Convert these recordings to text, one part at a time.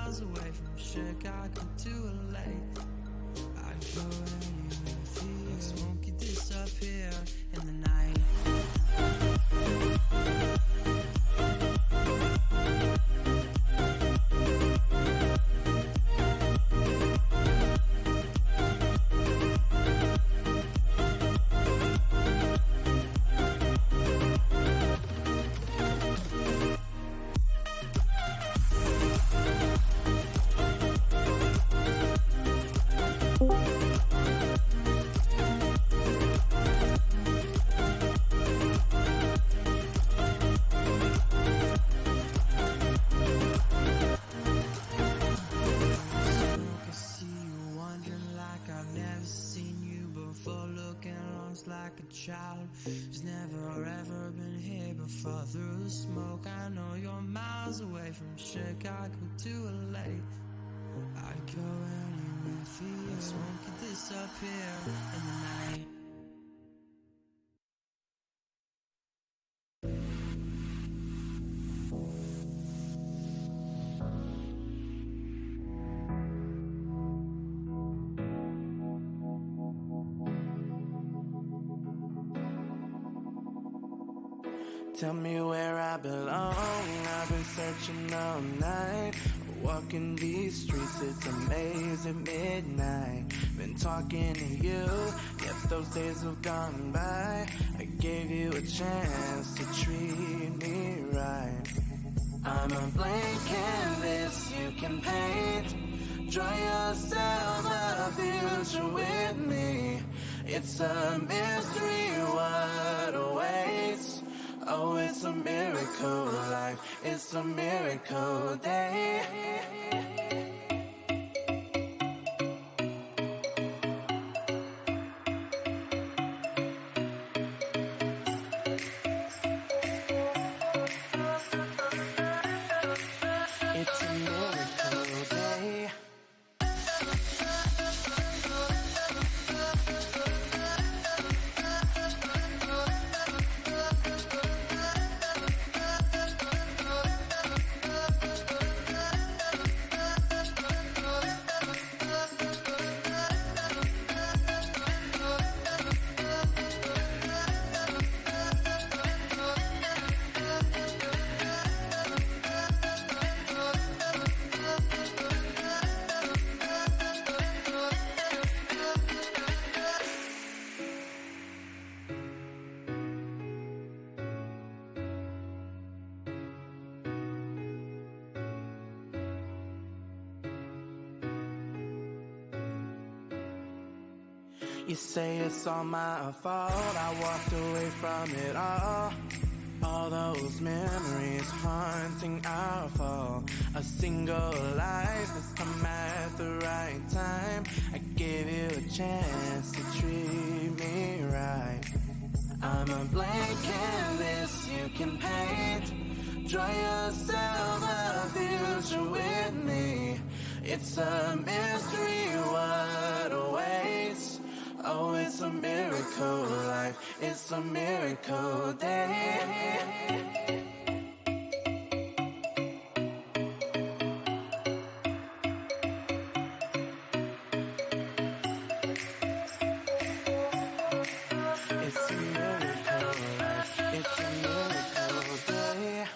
miles away from Chicago to LA. I'd go anywhere with you. Smoke you disappear in the night. Who's never ever been here before. Through the smoke, I know you're miles away from Chicago to LA. I'd go anywhere for you. Smoke could disappear in the night. Tell me where I belong. I've been searching all night. Walking these streets, it's a maze at midnight. Been talking to you, yet those days have gone by. I gave you a chance to treat me right. I'm a blank canvas you can paint. Draw yourself a future with me. It's a mystery what awaits. Oh, it's a miracle life, it's a miracle day. It's a miracle day. You say it's all my fault, I walked away from it all those memories haunting our fall. A single life has come at the right time. I gave you a chance to treat me right. I'm a blank canvas you can paint. Draw yourself a future with me. It's a mystery what awaits. Oh, it's a miracle life, it's a miracle day. It's a miracle life, it's a miracle day.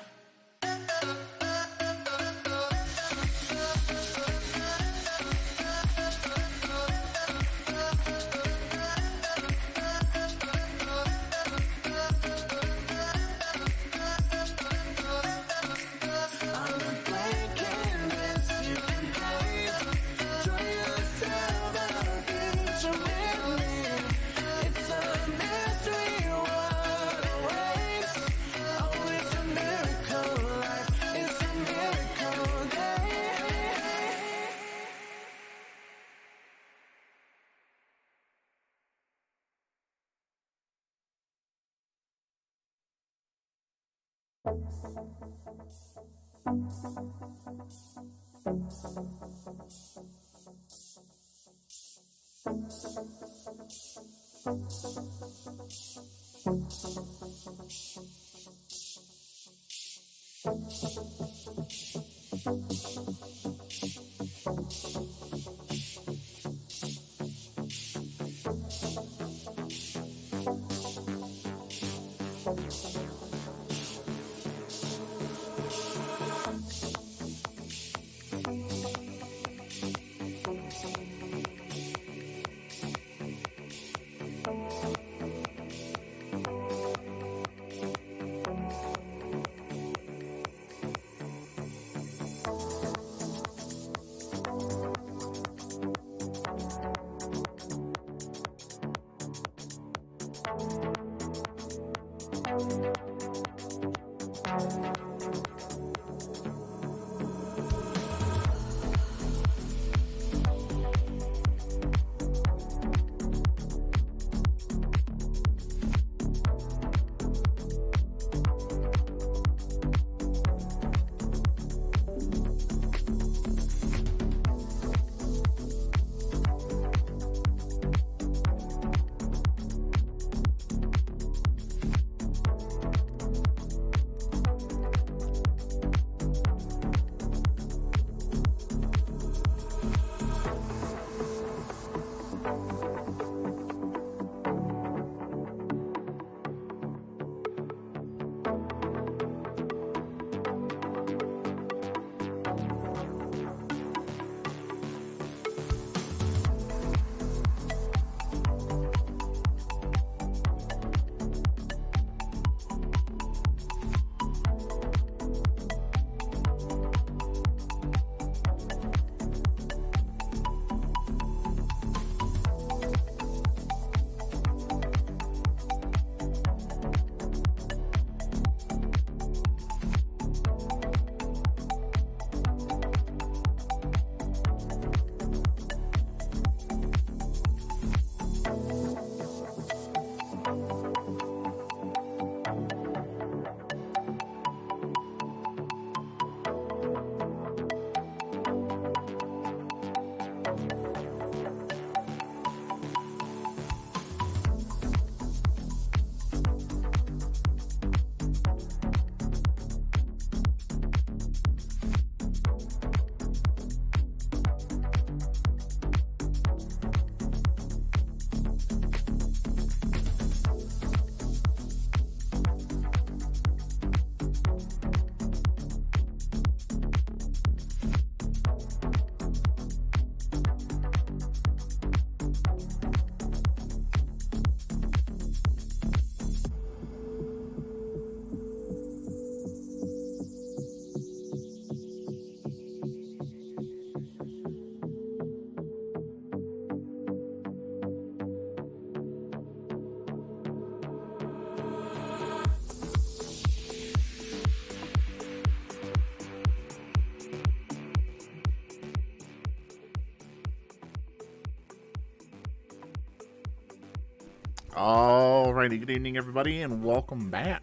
Alrighty, good evening everybody, and welcome back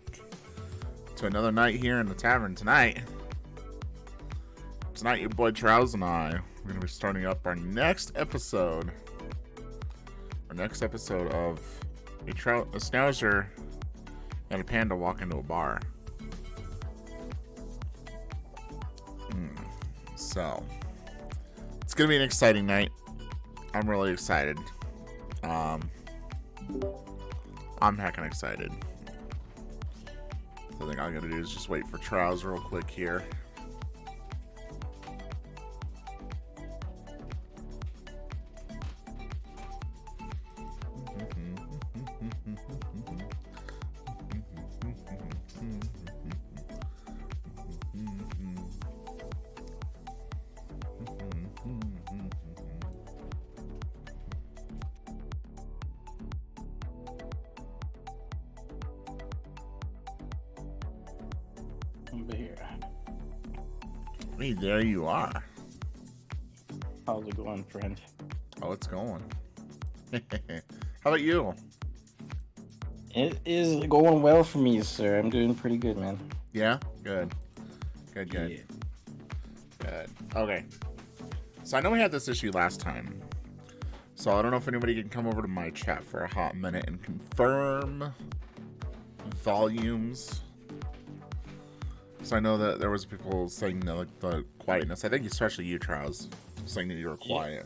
to another night here in the tavern tonight. Tonight, your boy Trouse and I, we're going to be starting up our next episode. Our next episode of a Schnauzer and a Panda walk into a bar. So, it's going to be an exciting night. I'm really excited. I'm heckin' excited. So I think all I gotta do is just wait for Trouse real quick here. Hey, there you are. How's it going, friend? Oh, it's going. How about you? It is going well for me, sir. I'm doing pretty good, man. Yeah? Good. Good. Yeah. Good. Okay. So I know we had this issue last time. So I don't know if anybody can come over to my chat for a hot minute and confirm volumes. So I know that there was people saying that, like, the quietness. I think especially you, Trouse, saying that you were quiet.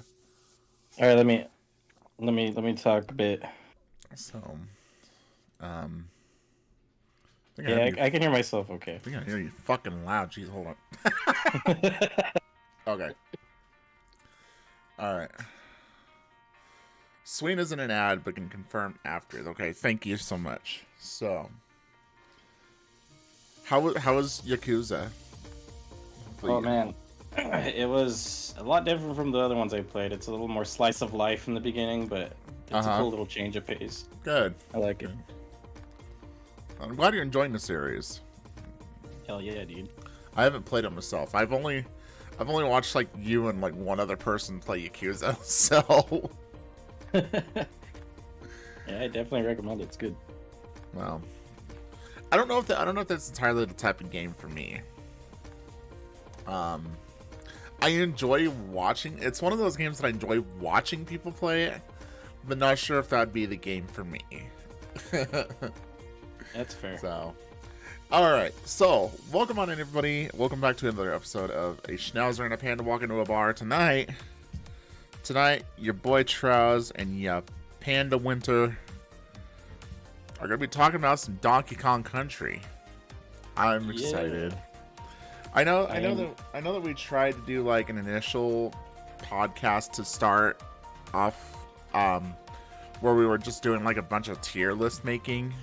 All right, let me talk a bit. So, I can hear myself. Okay. I think I hear you fucking loud. Jeez, hold on. Okay. All right. Swain isn't an ad, but can confirm after. Okay, thank you so much. So. How was Yakuza? Oh man, it was a lot different from the other ones I played. It's a little more slice of life in the beginning, but it's a cool little change of pace. Good. I like it. I'm glad you're enjoying the series. Hell yeah, dude. I haven't played it myself. I've only watched like you and like one other person play Yakuza. So. Yeah, I definitely recommend it. It's good. Well. I don't know if that's entirely the type of game for me. I enjoy watching. It's one of those games that I enjoy watching people play it, but not sure if that'd be the game for me. That's fair. So, all right. So, welcome on in, everybody. Welcome back to another episode of a Schnauzer and a Panda walk into a bar tonight. Tonight, your boy Trouse and ya Panda Winter are gonna be talking about some Donkey Kong Country. I'm excited. I know that we tried to do like an initial podcast to start off, where we were just doing like a bunch of tier list making.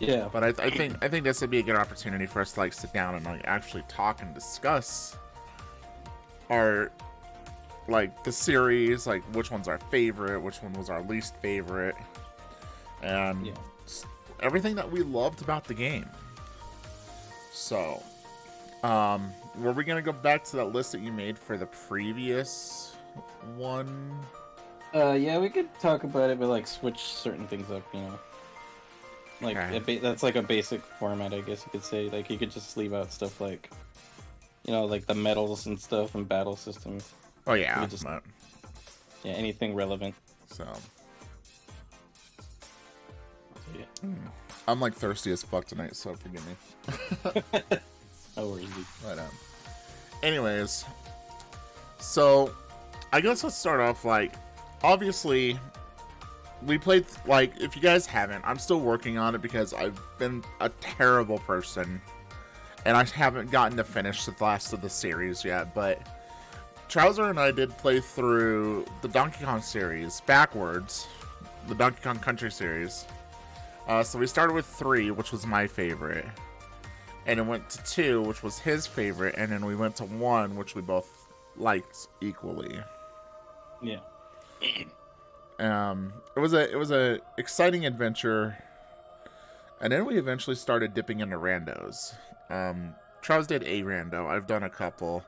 Yeah. But I think this would be a good opportunity for us to like sit down and like actually talk and discuss our like the series, like which one's our favorite, which one was our least favorite. And everything that we loved about the game. So, were we gonna go back to that list that you made for the previous one? Yeah, we could talk about it, but like switch certain things up, you know. Like that's like a basic format, I guess you could say. Like you could just leave out stuff like, you know, like the medals and stuff and battle systems. Oh yeah, yeah, anything relevant. So. Yeah. I'm like thirsty as fuck tonight, so forgive me. No worries. But anyways, so I guess let's start off like, obviously, we played like, if you guys haven't, I'm still working on it because I've been a terrible person, and I haven't gotten to finish the last of the series yet. But Trouser and I did play through the Donkey Kong series backwards, the Donkey Kong Country series. So we started with 3, which was my favorite, and it went to 2, which was his favorite, and then we went to 1, which we both liked equally. Yeah. It was a exciting adventure, and then we eventually started dipping into randos. Travis did a rando. I've done a couple,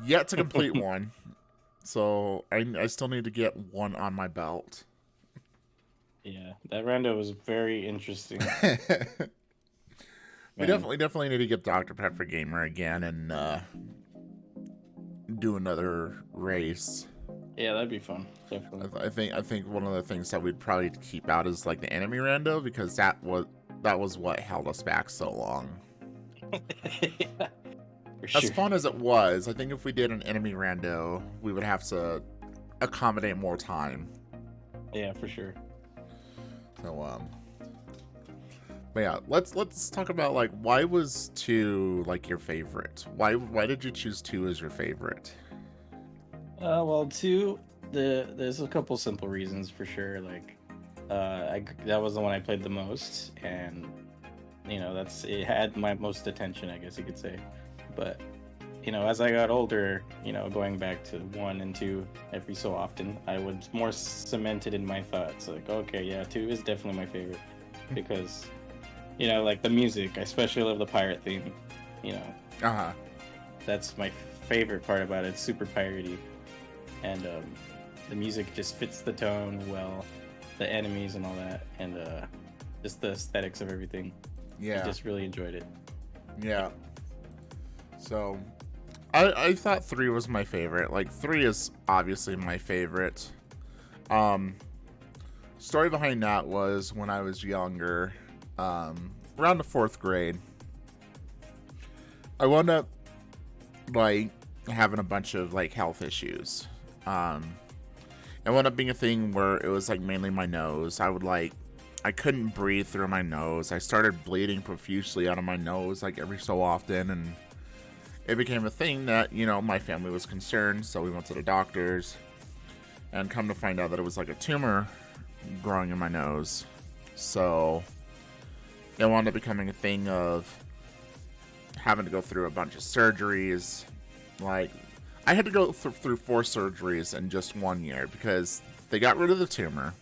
yet to complete one, so I still need to get one on my belt. Yeah, that rando was very interesting. We definitely need to get Dr. Pepper Gamer again and do another race. Yeah, that'd be fun. Definitely. I think one of the things that we'd probably keep out is like the enemy rando, because that was what held us back so long. Yeah, as fun as it was, I think if we did an enemy rando, we would have to accommodate more time. Yeah, for sure. So but yeah, let's talk about like why was 2 like your favorite? Why did you choose 2 as your favorite? Well, 2, there's a couple simple reasons for sure. Like, that was the one I played the most, and you know it had my most attention, I guess you could say. But you know, as I got older, you know, going back to 1 and 2 every so often, I was more cemented in my thoughts. Like, okay, yeah, 2 is definitely my favorite because, you know, like the music, I especially love the pirate theme. You know, that's my favorite part about it. It's super piratey, and the music just fits the tone well, the enemies and all that, and just the aesthetics of everything. Yeah, I just really enjoyed it. Yeah. So, I thought 3 was my favorite. Like, 3 is obviously my favorite. Story behind that was when I was younger, around the 4th grade, I wound up, like, having a bunch of, like, health issues. It wound up being a thing where it was, like, mainly my nose. I couldn't breathe through my nose. I started bleeding profusely out of my nose, like, every so often, and it became a thing that, you know, my family was concerned, so we went to the doctors, and come to find out that it was like a tumor growing in my nose. So it wound up becoming a thing of having to go through a bunch of surgeries. Like, I had to go through 4 surgeries in just 1 year because they got rid of the tumor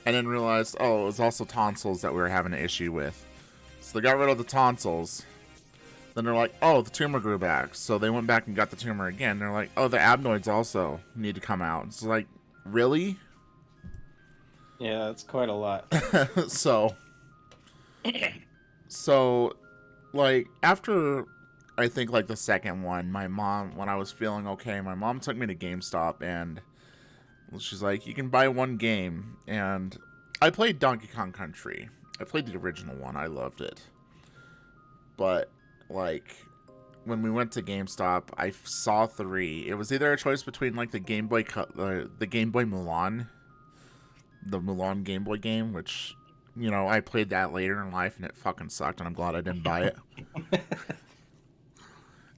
and then realized, oh, it was also tonsils that we were having an issue with. So they got rid of the tonsils. Then they're like, oh, the tumor grew back. So they went back and got the tumor again. They're like, oh, the adenoids also need to come out. It's like, really? Yeah, that's quite a lot. So, like, after, I think, like, the second one, my mom, when I was feeling okay, my mom took me to GameStop, and she's like, you can buy 1 game. And I played Donkey Kong Country. I played the original one. I loved it. But, like, when we went to GameStop, I saw 3. It was either a choice between, like, the Game Boy Mulan, the Mulan Game Boy game, which, you know, I played that later in life and it fucking sucked, and I'm glad I didn't buy it.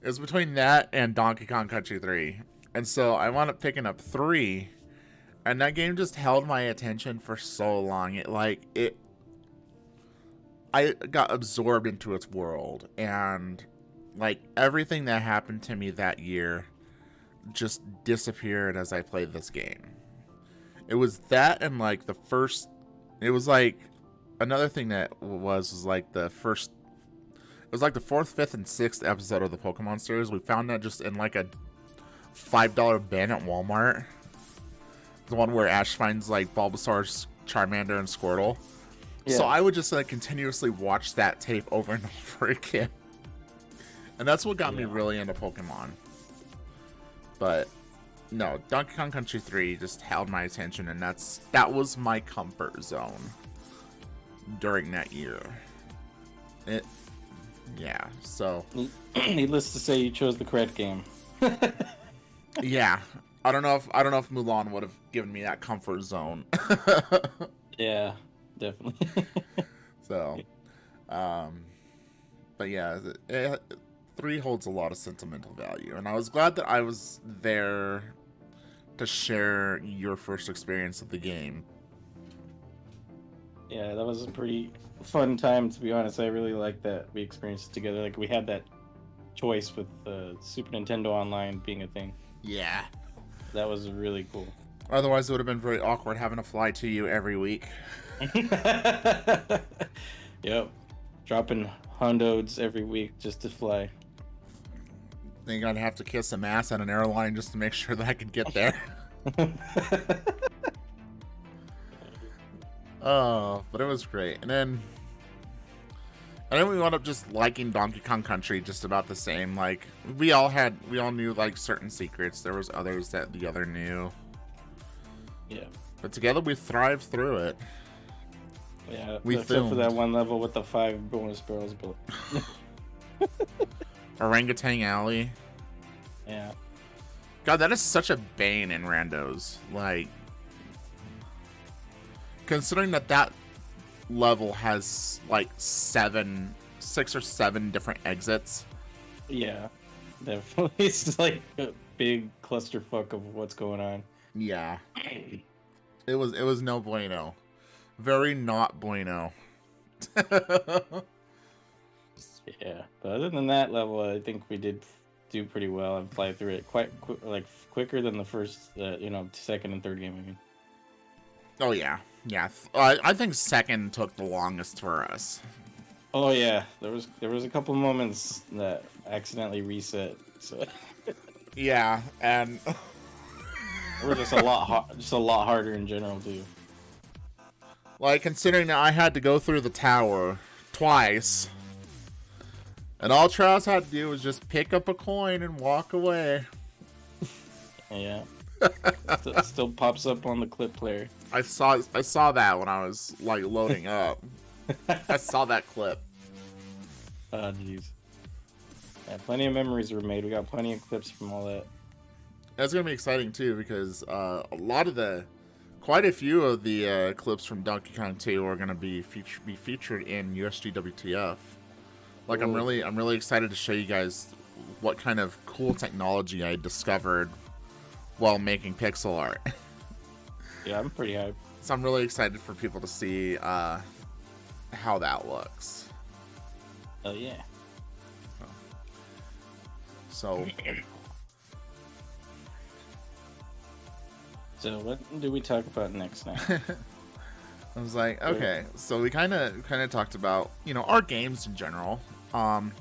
It was between that and Donkey Kong Country 3. And so I wound up picking up 3, and that game just held my attention for so long. I got absorbed into its world, and like everything that happened to me that year just disappeared as I played this game. It was that, and like it was like another thing that was like the first, it was like the 4th, 5th, and 6th episode of the Pokemon series. We found that just in like a $5 bin at Walmart. The one where Ash finds like Bulbasaur, Charmander, and Squirtle. Yeah. So I would just like continuously watch that tape over and over again. And that's what got me really into Pokemon. But no, Donkey Kong Country 3 just held my attention, and that was my comfort zone during that year. So needless to say, you chose the correct game. Yeah. I don't know if Mulan would have given me that comfort zone. Yeah, definitely. So, but yeah, 3 holds a lot of sentimental value, and I was glad that I was there to share your first experience of the game. Yeah, that was a pretty fun time, to be honest. I really liked that we experienced it together. Like, we had that choice with Super Nintendo Online being a thing. Yeah. That was really cool. Otherwise, it would have been very awkward having to fly to you every week. Yep. Dropping hundos every week just to fly. Then you're gonna have to kiss some ass at an airline just to make sure that I could get there. Oh, but it was great. And then we wound up just liking Donkey Kong Country just about the same. Like we all knew like certain secrets. There was others that the other knew. Yeah. But together we thrived through it. Yeah. Except for that one level with the 5 bonus barrels, but Orangutan Alley. yeah. God, that is such a bane in randos. Like, considering that level has like 6 or 7 different exits. Yeah, definitely. It's like a big clusterfuck of what's going on. Yeah, it was no bueno, very not bueno. Yeah, but other than that level, I think we did do pretty well and fly through it quite quicker than the first, second and third game. I mean. Oh yeah. I think second took the longest for us. Oh yeah, there was a couple moments that accidentally reset. So. Yeah, and we're just a lot harder in general too. Like considering that I had to go through the tower twice, and all Travis had to do was just pick up a coin and walk away. Yeah. Still pops up on the clip player. I saw that when I was like loading up. I saw that clip. Oh jeez. Yeah, plenty of memories were made. We got plenty of clips from all that. That's gonna be exciting too because quite a few of the clips from Donkey Kong 2 are gonna be featured in USG WTF. Like, ooh. I'm really excited to show you guys what kind of cool technology I discovered while making pixel art. Yeah, I'm pretty hyped. So I'm really excited for people to see how that looks. Oh yeah. So what do we talk about next now? I was like, okay, so we kind of talked about, our games in general. What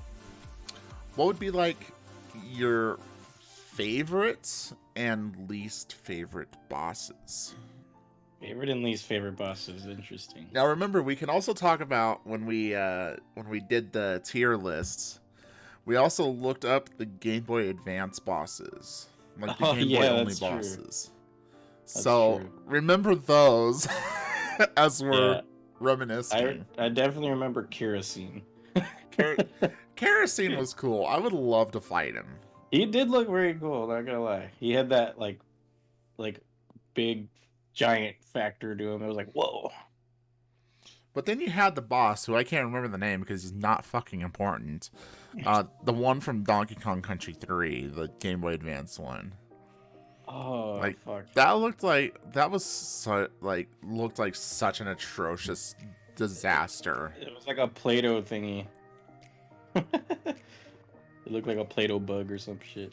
would be like your favorite and least favorite bosses? Favorite and least favorite bosses, interesting. Now remember, we can also talk about when we did the tier lists. We also looked up the Game Boy Advance bosses, like the Game Boy only bosses. So true. Remember those as we're reminiscing. I definitely remember Kerosene. Kerosene was cool. I would love to fight him. He did look very cool, not gonna lie. He had that like big giant factor to him. It was like, whoa. But then you had the boss, who I can't remember the name because he's not fucking important. The one from Donkey Kong Country 3, the Game Boy Advance one. Oh, like, fuck. That looked like such an atrocious disaster. It was like a Play-Doh thingy. It looked like a Play-Doh bug or some shit.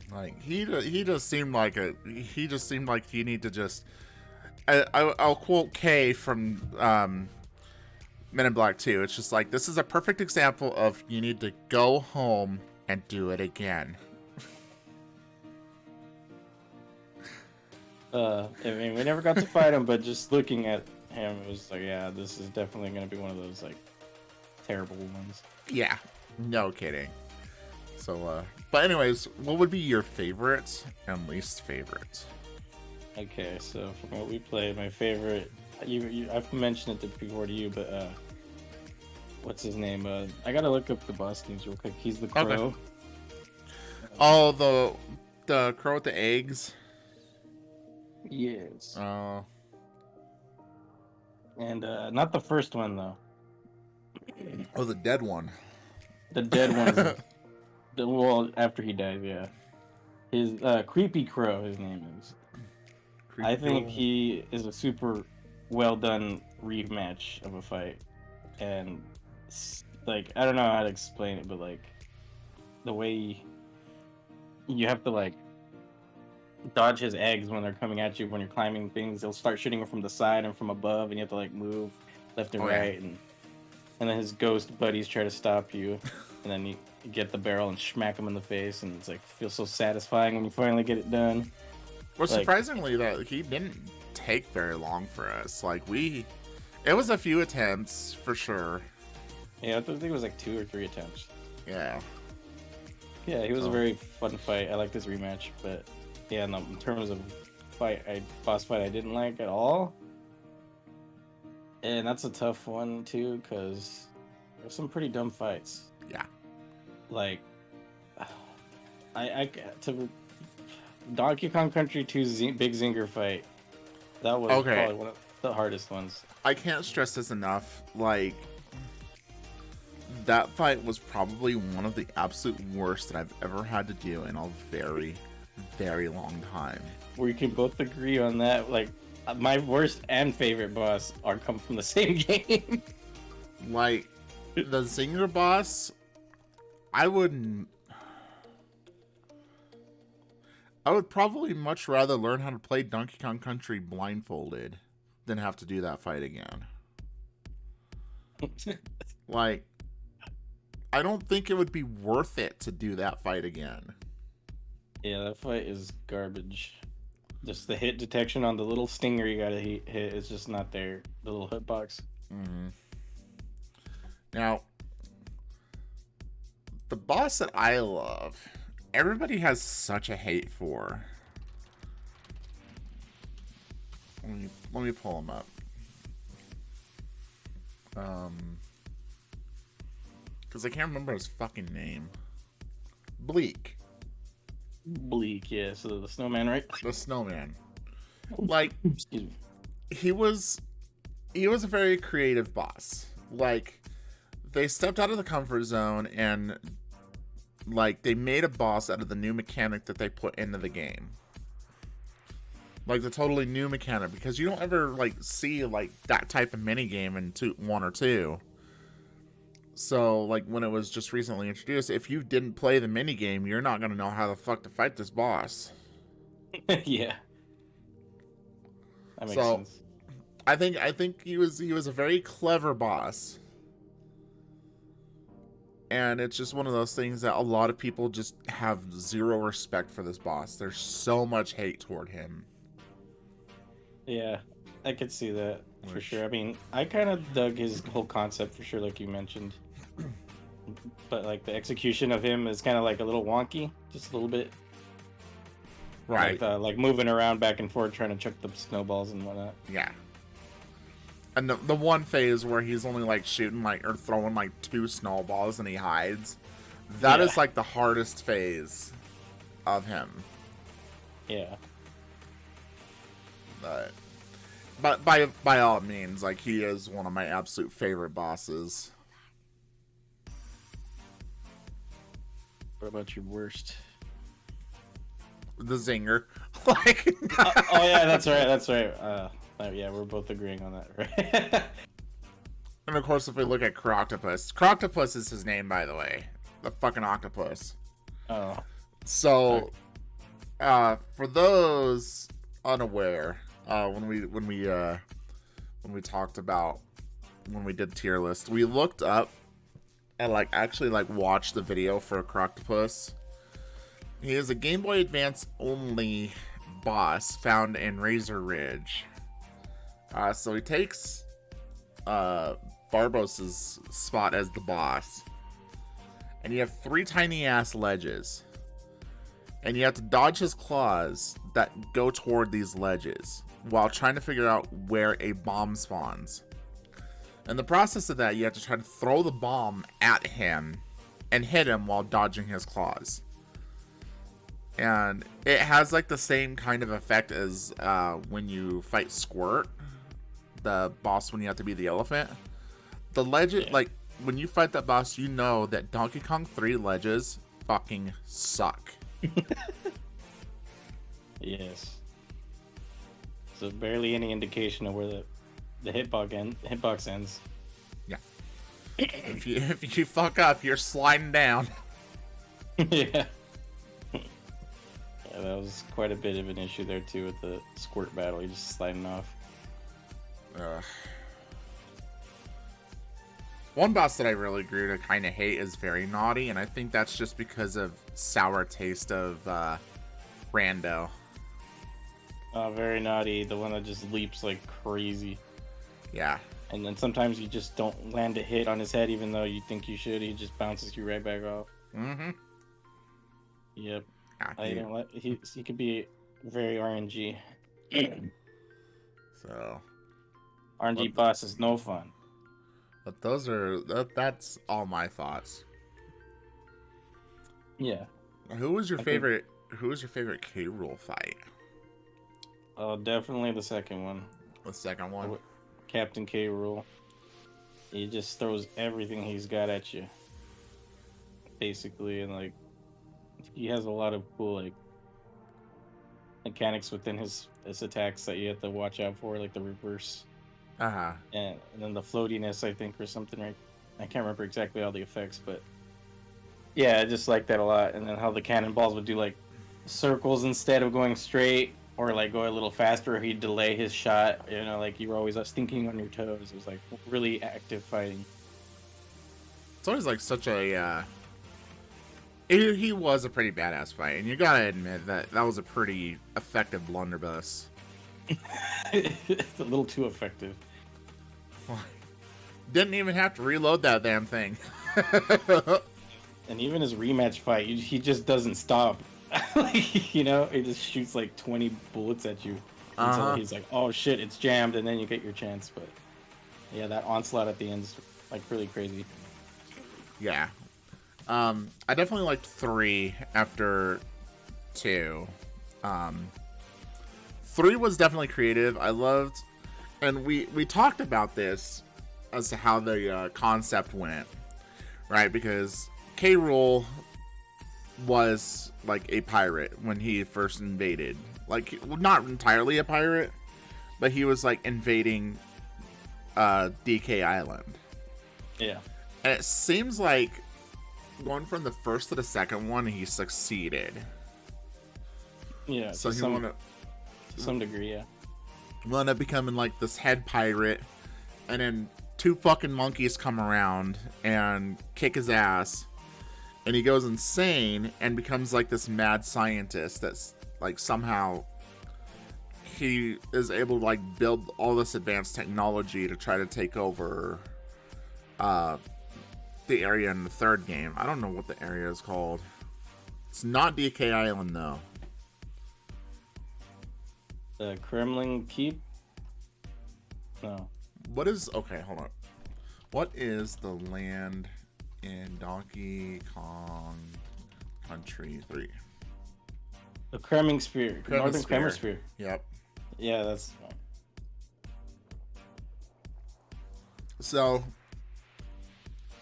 Like he just seemed like you need to just. I'll quote K from Men in Black 2. It's just like, this is a perfect example of you need to go home and do it again. I mean, we never got to fight him, but just looking at him, it was like, yeah, this is definitely going to be one of those, like, terrible ones. Yeah, no kidding. So, but anyways, what would be your favorite and least favorite? Okay, so from what we played, my favorite, I've mentioned it before to you, but, what's his name? I gotta look up the boss names real quick. He's the crow. Okay. Oh, the crow with the eggs? Yes. Oh. And not the first one though. Oh, the dead one. The dead one. Well, after he dies, yeah. His Creepy Crow, his name is. I think he is a super well done rematch of a fight, and like, I don't know how to explain it, but like the way you have to like dodge his eggs when they're coming at you when you're climbing things. They'll start shooting them from the side and from above, and you have to like move left and right, and then his ghost buddies try to stop you, and then you get the barrel and smack him in the face, and it's like, feels so satisfying when you finally get it done. Well, surprisingly, that he didn't take very long for us. Like, we It was a few attempts for sure. Yeah, I think it was like 2 or 3 attempts. Yeah. Yeah, he was a very fun fight. I liked this rematch, but yeah, no, in terms of boss fight, I didn't like at all. And that's a tough one too, because there's some pretty dumb fights. Yeah. Like, to Donkey Kong Country 2's Big Zinger fight. That was probably one of the hardest ones. I can't stress this enough. Like, that fight was probably one of the absolute worst that I've ever had to do in a very, very long time. We can both agree on that. Like, my worst and favorite boss come from the same game. Like, the Zinger boss, I would probably much rather learn how to play Donkey Kong Country blindfolded than have to do that fight again. Like, I don't think it would be worth it to do that fight again. Yeah, that fight is garbage. Just the hit detection on the little stinger you gotta hit is just not there. The little hitbox. Mm-hmm. Now, the boss that I love, everybody has such a hate for. Let me pull him up. Because I can't remember his fucking name. Bleak, yeah. So the snowman, right? the snowman. Like, Excuse me. he was a very creative boss. Like, they stepped out of the comfort zone and, like, they made a boss out of the new mechanic that they put into the game. Like, the totally new mechanic, because you don't ever, like, see, like, that type of minigame in 1 or 2. So, like, when it was just recently introduced, if you didn't play the minigame, you're not going to know how the fuck to fight this boss. Yeah. That makes sense. I think he was a very clever boss. And it's just one of those things that a lot of people just have zero respect for this boss. There's so much hate toward him. Yeah, I could see that for sure. I mean, I kind of dug his whole concept for sure, like you mentioned. But, like, the execution of him is kind of, like, a little wonky. Just a little bit. Right. Like moving around back and forth, trying to chuck the snowballs and whatnot. Yeah. And the one phase where he's only, like, shooting, like, or throwing, like, 2 snowballs and he hides. That is, like, the hardest phase of him. Yeah. But by all means, like, he is one of my absolute favorite bosses. What about your worst? The Zinger. Like, oh yeah, that's right. Yeah, we're both agreeing on that, right? And of course, if we look at Crocopus is his name, by the way. The fucking octopus. Oh. So, for those unaware, when we talked about when we did tier list, we looked up and actually watched the video for Crocopus. He is a Game Boy Advance only boss found in Razor Ridge. So he takes Barbos's spot as the boss. And you have 3 tiny ass ledges. And you have to dodge his claws that go toward these ledges while trying to figure out where a bomb spawns. In the process of that, you have to try to throw the bomb at him and hit him while dodging his claws. And it has the same kind of effect as when you fight Squirt, the boss when you have to be the elephant. The ledge, when you fight that boss, you know that Donkey Kong 3 ledges fucking suck. Yes. So barely any indication of where the hitbox ends. Yeah. if you fuck up, you're sliding down. Yeah. Yeah, that was quite a bit of an issue there too with the Squirt battle. You're just sliding off. One boss that I really grew to kind of hate is Very Naughty, and I think that's just because of sour taste of Rando. Very Naughty, the one that just leaps like crazy. Yeah. And then sometimes you just don't land a hit on his head, even though you think you should. He just bounces you right back off. Mm-hmm. Yep. Yeah, I don't like. He could be very RNG. So. RNG boss is no fun. But that's all my thoughts. Yeah. Who was your favorite K Rool fight? Oh, definitely the second one. The second one? Captain K Rool. He just throws everything he's got at you. Basically, and like he has a lot of cool like mechanics within his attacks that you have to watch out for, like the reverse. Uh-huh. And then the floatiness, I think, or something, right? I can't remember exactly all the effects, but yeah, I just like that a lot. And then how the cannonballs would do like circles instead of going straight, or like go a little faster, or he'd delay his shot. You know, like you were always thinking on your toes. It was like really active fighting. It's always like such a he was a pretty badass fight, and you gotta admit that was a pretty effective blunderbuss. It's a little too effective. Didn't even have to reload that damn thing. And even his rematch fight, he just doesn't stop. Like, you know, he just shoots like 20 bullets at you until he's like, oh shit, it's jammed, and then you get your chance. But yeah, that onslaught at the end is like really crazy. Yeah. I definitely liked 3 after 2. 3 was definitely creative. I loved, and we talked about this as to how the concept went, right? Because K Rool was like a pirate when he first invaded. Like, not entirely a pirate, but he was like invading DK Island. Yeah. And it seems like going from the first to the second one, he succeeded. Yeah. So he to some degree, yeah. Wound up becoming like this head pirate, and then 2 fucking monkeys come around and kick his ass, and he goes insane and becomes like this mad scientist that's like somehow he is able to like build all this advanced technology to try to take over the area in the 3rd game. I don't know what the area is called. It's not DK Island though. The Kremlin Keep? No. What is... Okay, hold on. What is the land in Donkey Kong Country 3? The Kremling Sphere. Northern Kremling Sphere. Yep. Yeah, that's... So,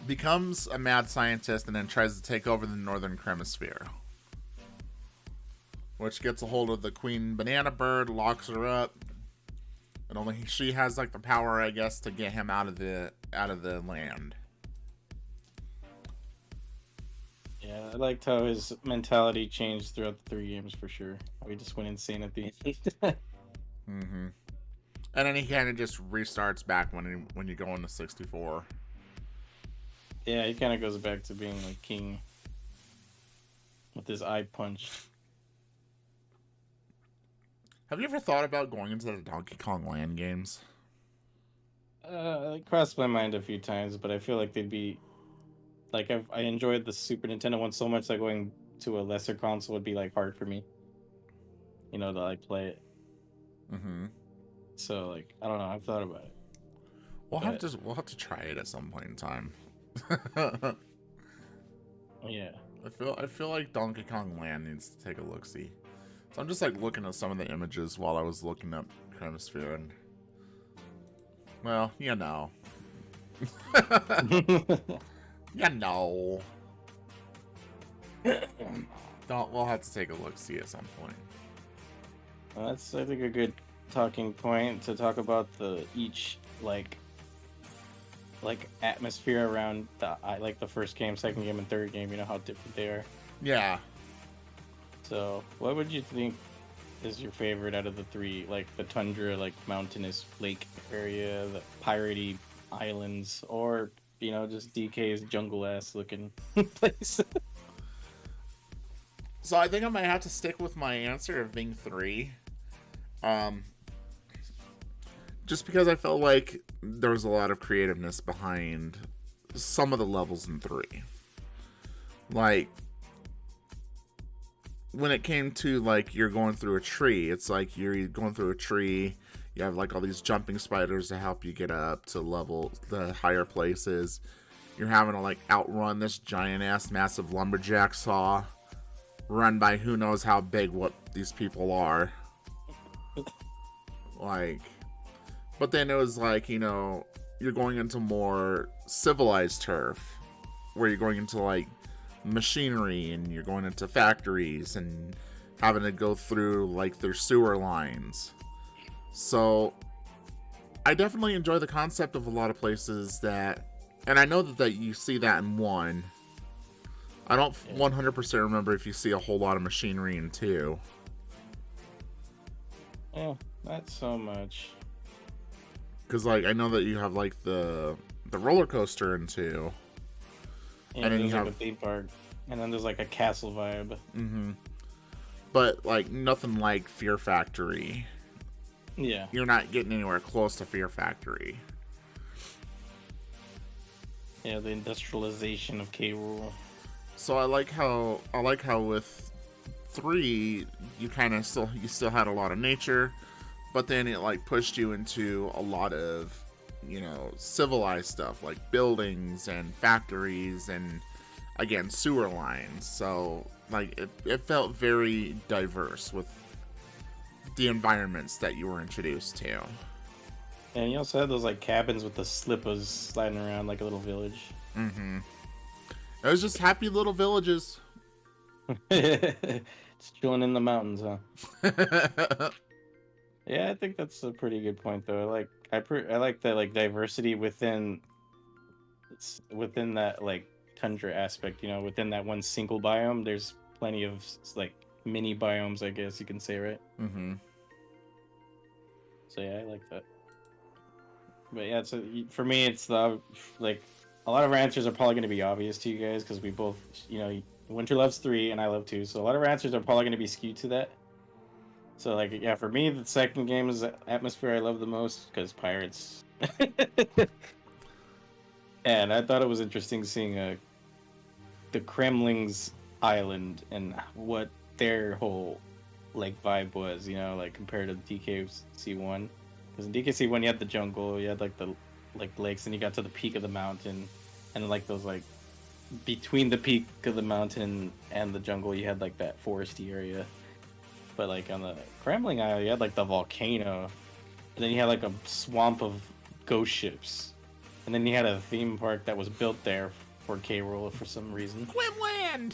becomes a mad scientist and then tries to take over the Northern Kremisphere. Which gets a hold of the Queen Banana Bird, locks her up, and only she has like the power, I guess, to get him out of the land. Yeah, I liked how his mentality changed throughout the 3 games for sure. He just went insane at the end. Mm-hmm. And then he kind of just restarts back when you go into 64. Yeah, he kind of goes back to being like king with his eye punched. Have you ever thought about going into the Donkey Kong Land games? It crossed my mind a few times, but I feel like they'd be like I enjoyed the Super Nintendo one so much that going to a lesser console would be like hard for me. You know, to like play it. Mm-hmm. So like I don't know. I've thought about it. We'll have to try it at some point in time. Yeah. I feel like Donkey Kong Land needs to take a look-see. So I'm just like looking at some of the images while I was looking up Kremisphere, and well, you know. You know. We'll have to take a look-see at some point. Well, that's I think a good talking point to talk about each like atmosphere around the first game, second game, and third game. You know how different they are. Yeah. So, what would you think is your favorite out of the 3? Like the tundra, like mountainous lake area, the piratey islands, or you know just DK's jungle ass looking place. So I think I might have to stick with my answer of being 3. just because I felt like there was a lot of creativeness behind some of the levels in 3. Like, when it came to, like, you're going through a tree, it's like you're going through a tree, you have, like, all these jumping spiders to help you get up to level the higher places. You're having to, like, outrun this giant-ass massive lumberjack saw, run by who knows how big what these people are. Like, but then it was like, you know, you're going into more civilized turf, where you're going into, like, machinery, and you're going into factories, and having to go through, like, their sewer lines. So, I definitely enjoy the concept of a lot of places that, and I know that you see that in 1. I don't 100% remember if you see a whole lot of machinery in 2. Yeah, not so much. Because, like, I know that you have, like, the roller coaster in 2. Yeah, and then you have like a theme park, and then there's like a castle vibe. Mm-hmm. But, like, nothing like Fear Factory. Yeah. You're not getting anywhere close to Fear Factory. Yeah, the industrialization of K Rool. So I like how with 3 you kind of still had a lot of nature, but then it, like, pushed you into a lot of, you know, civilized stuff, like buildings and factories and, again, sewer lines. So, like, it felt very diverse with the environments that you were introduced to. And you also had those, like, cabins with the slippers sliding around like a little village. Mm-hmm. It was just happy little villages. Just chilling in the mountains, huh? Yeah, I think that's a pretty good point, though. I like the, like, diversity within that, like, tundra aspect. You know, within that one single biome, there's plenty of, like, mini biomes, I guess you can say, right? Mm-hmm. So yeah, I like that. But yeah, so for me, it's the, like, a lot of our answers are probably going to be obvious to you guys because we both, you know, Winter loves 3 and I love 2, so a lot of our answers are probably going to be skewed to that. So, like, yeah, for me, the second game is Atmosphere I love the most because pirates. And I thought it was interesting seeing the Kremling's island and what their whole, like, vibe was, you know, like, compared to DKC1. Because in DKC1 you had the jungle, you had, like, the, like, lakes, and you got to the peak of the mountain, and, like, those, like, between the peak of the mountain and the jungle you had, like, that foresty area. But, like, on the Kremling Isle you had, like, the volcano, and then you had, like, a swamp of ghost ships, and then you had a theme park that was built there for K Rool for some reason. Quimland.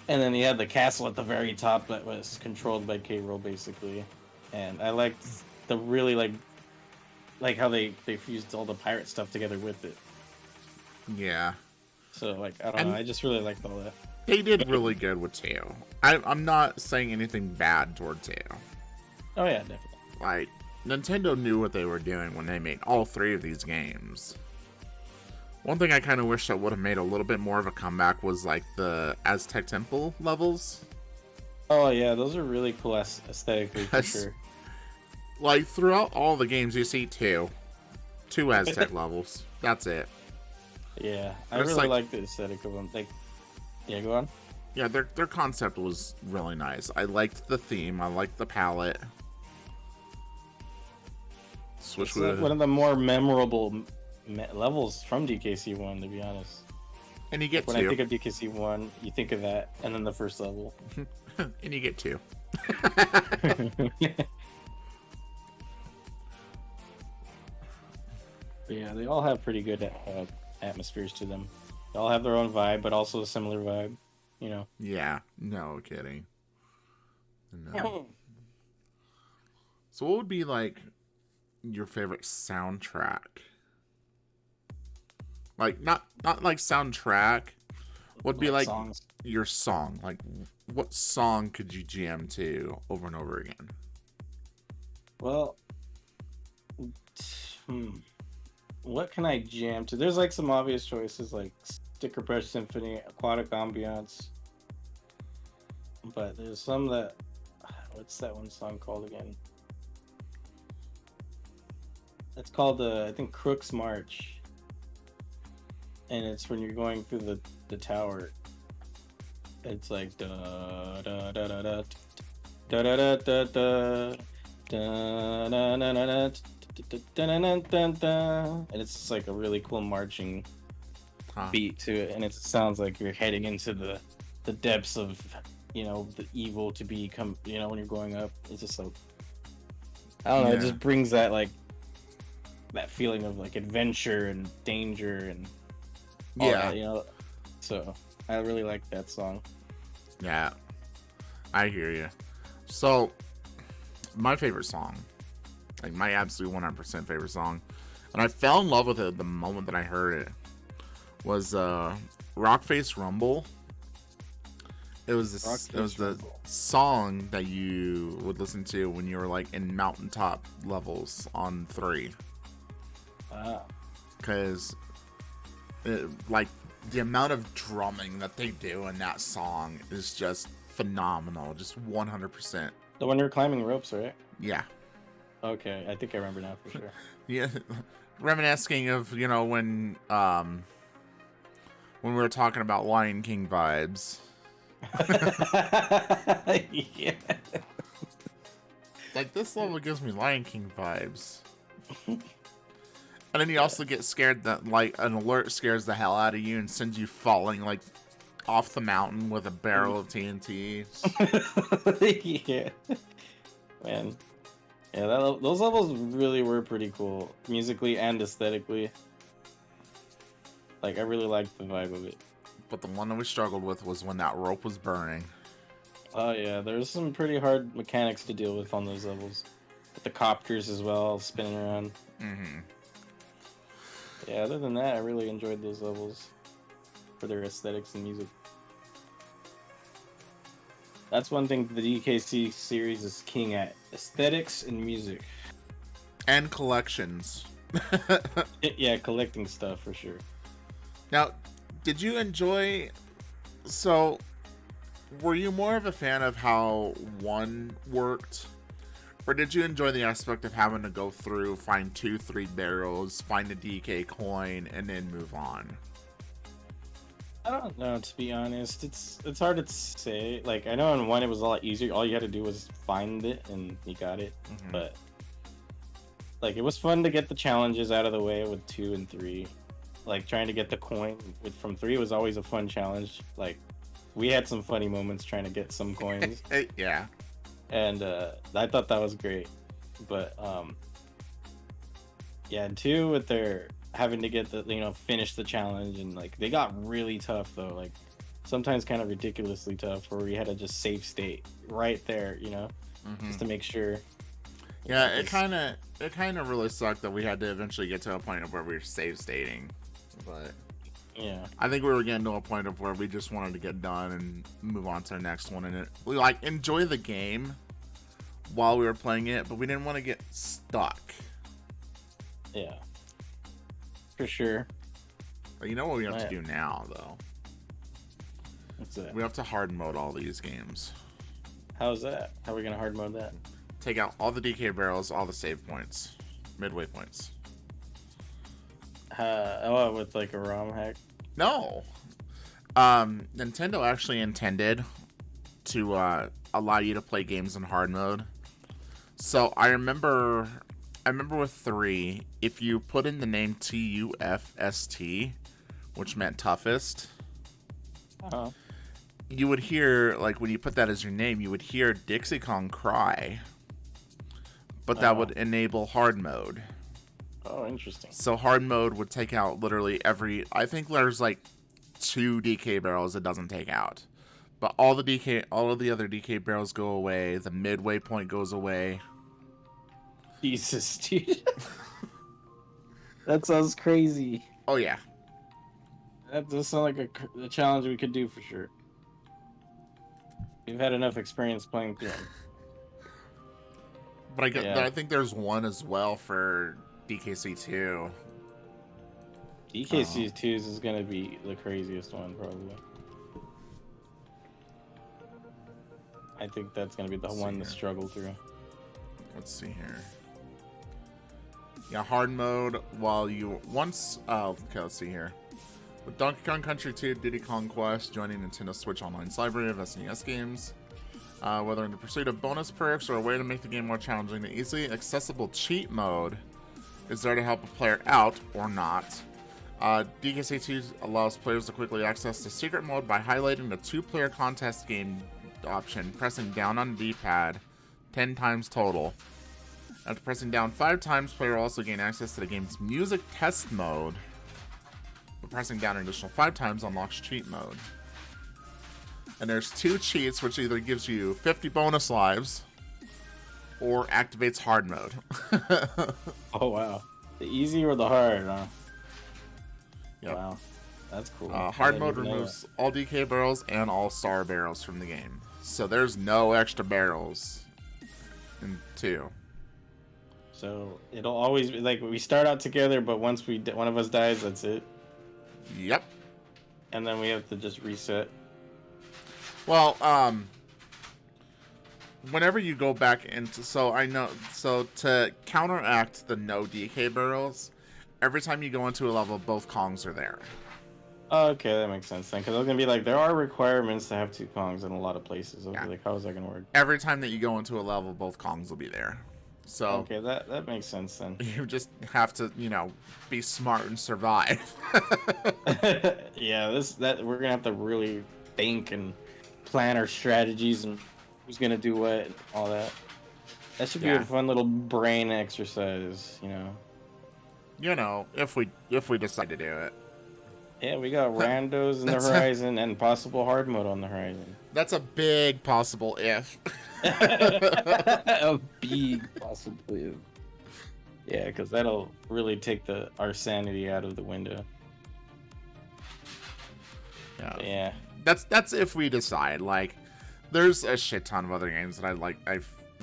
And then you had the castle at the very top that was controlled by K Rool, basically. And I liked the really, like how they fused all the pirate stuff together with it. Yeah. So, like, I don't know, I just really liked all that. They did really good with 2. I'm not saying anything bad toward 2. Oh yeah, definitely. Like, Nintendo knew what they were doing when they made all 3 of these games. One thing I kind of wish that would have made a little bit more of a comeback was, like, the Aztec Temple levels. Oh yeah, those are really cool aesthetically, for sure. Like, throughout all the games, you see two Aztec levels. That's it. Yeah, I really like the aesthetic of them. Like, yeah, go on. Yeah, their concept was really nice. I liked the theme. I liked the palette. It's one of the more memorable levels from DKC1, to be honest. And you get when I think of DKC1, you think of that, and then the first level. And you get 2. Yeah, they all have pretty good atmospheres to them. They all have their own vibe, but also a similar vibe, you know? Yeah, no kidding. No. So what would be, like, your favorite soundtrack? Like, not like soundtrack. What would be, like, songs? Your song? Like, what song could you jam to over and over again? Well, what can I jam to? There's, like, some obvious choices, like Sticker Brush Symphony, Aquatic Ambiance. But there's some that... What's that one song called again? It's called I think Crook's March, and it's when you're going through the tower. It's like da da da da da da da da da da and it's just like a really cool marching beat to it, and it sounds like you're heading into the depths of, you know, the evil to become, you know, when you're going up. It's just like, I don't know, it just brings that like that feeling of like adventure and danger and all that, you know. So I really like that song. Yeah, I hear you. So my favorite song, like my absolute 100% favorite song, and I fell in love with it the moment that I heard it, was Rockface Rumble. It was the song that you would listen to when you were like in mountaintop levels on 3. Because like the amount of drumming that they do in that song is just phenomenal. Just 100%. The one you're climbing ropes, right? Yeah. Okay, I think I remember now for sure. Yeah, reminiscing of, you know, when we were talking about Lion King vibes. Yeah. Like, this level gives me Lion King vibes. And then you also get scared that, like, an alert scares the hell out of you and sends you falling, like, off the mountain with a barrel of TNT. Yeah. Man. Yeah, those levels really were pretty cool, musically and aesthetically. Like, I really liked the vibe of it. But the one that we struggled with was when that rope was burning. Oh, yeah, there's some pretty hard mechanics to deal with on those levels. With the copters as well, spinning around. Mm-hmm. Yeah, other than that, I really enjoyed those levels for their aesthetics and music. That's one thing the DKC series is king at: aesthetics and music. And collections. Yeah, collecting stuff for sure. Now, did you enjoy... So, were you more of a fan of how 1 worked? Or did you enjoy the aspect of having to go through, find 2-3 barrels, find a DK coin, and then move on? I don't know, to be honest. It's hard to say. Like, I know in 1 it was a lot easier. All you had to do was find it and you got it. Mm-hmm. But like, it was fun to get the challenges out of the way with 2 and 3. Like, trying to get the coin from 3 was always a fun challenge. Like, we had some funny moments trying to get some coins. Yeah. And I thought that was great. But yeah, and 2 with their having to get the, you know, finish the challenge, and like they got really tough though, like sometimes kind of ridiculously tough, where we had to just save state right there, you know, just to make sure. Yeah, it kind of really sucked that we had to eventually get to a point of where we were save stating, but yeah, I think we were getting to a point of where we just wanted to get done and move on to the next one, and we like enjoy the game while we were playing it, but we didn't want to get stuck. Yeah, for sure. But you know what we have to do now, though? What's that? We have to hard mode all these games. How's that? How are we gonna hard mode that? Take out all the DK barrels, all the save points, midway points. With like a ROM hack? No. Nintendo actually intended to allow you to play games in hard mode. So I remember with 3, if you put in the name TUFST, which meant toughest, you would hear, like, when you put that as your name, you would hear Dixie Kong cry, but that would enable hard mode. Oh, interesting. So hard mode would take out literally I think there's like 2 DK barrels it doesn't take out, but all of the other DK barrels go away. The midway point goes away. Jesus, dude. That sounds crazy. Oh yeah. That does sound like a challenge we could do for sure. You've had enough experience playing through them. But I think there's one as well for DKC2. DKC2's is gonna be the craziest one, probably. I think that's gonna be the one to struggle through. Let's see here. Yeah, hard mode while you once. Okay, let's see here. With Donkey Kong Country 2, Diddy Kong Quest joining Nintendo Switch Online's library of SNES games. Whether in the pursuit of bonus perks or a way to make the game more challenging, the easily accessible cheat mode is there to help a player out or not. DKC2 allows players to quickly access the secret mode by highlighting the 2-player contest game option, pressing down on the D-pad 10 times total. After pressing down 5 times, player will also gain access to the game's music test mode. But pressing down an additional 5 times unlocks cheat mode. And there's 2 cheats, which either gives you 50 bonus lives or activates hard mode. Oh wow, the easy or the hard, huh? Yep. Wow, that's cool. Hard mode removes all DK barrels and all star barrels from the game, so there's no extra barrels in 2. So it'll always be like we start out together, but once one of us dies, that's it. Yep. And then we have to just reset. Well, whenever you go back into, so to counteract the no DK barrels, every time you go into a level, both Kongs are there. Oh, okay, that makes sense then. Because I was gonna be like, there are requirements to have 2 Kongs in a lot of places. I was like, how is that gonna work? Every time that you go into a level, both Kongs will be there. So okay, that makes sense then. You just have to, be smart and survive. Yeah, we're gonna have to really think and plan our strategies and who's gonna do what and all that. That should be a fun little brain exercise, If we decide to do it. Yeah, we got randos in the horizon and possible hard mode on the horizon. That's a big possible if. A big possible if. Yeah, because that'll really take our sanity out of the window. Yeah. That's if we decide. Like, there's a shit ton of other games that I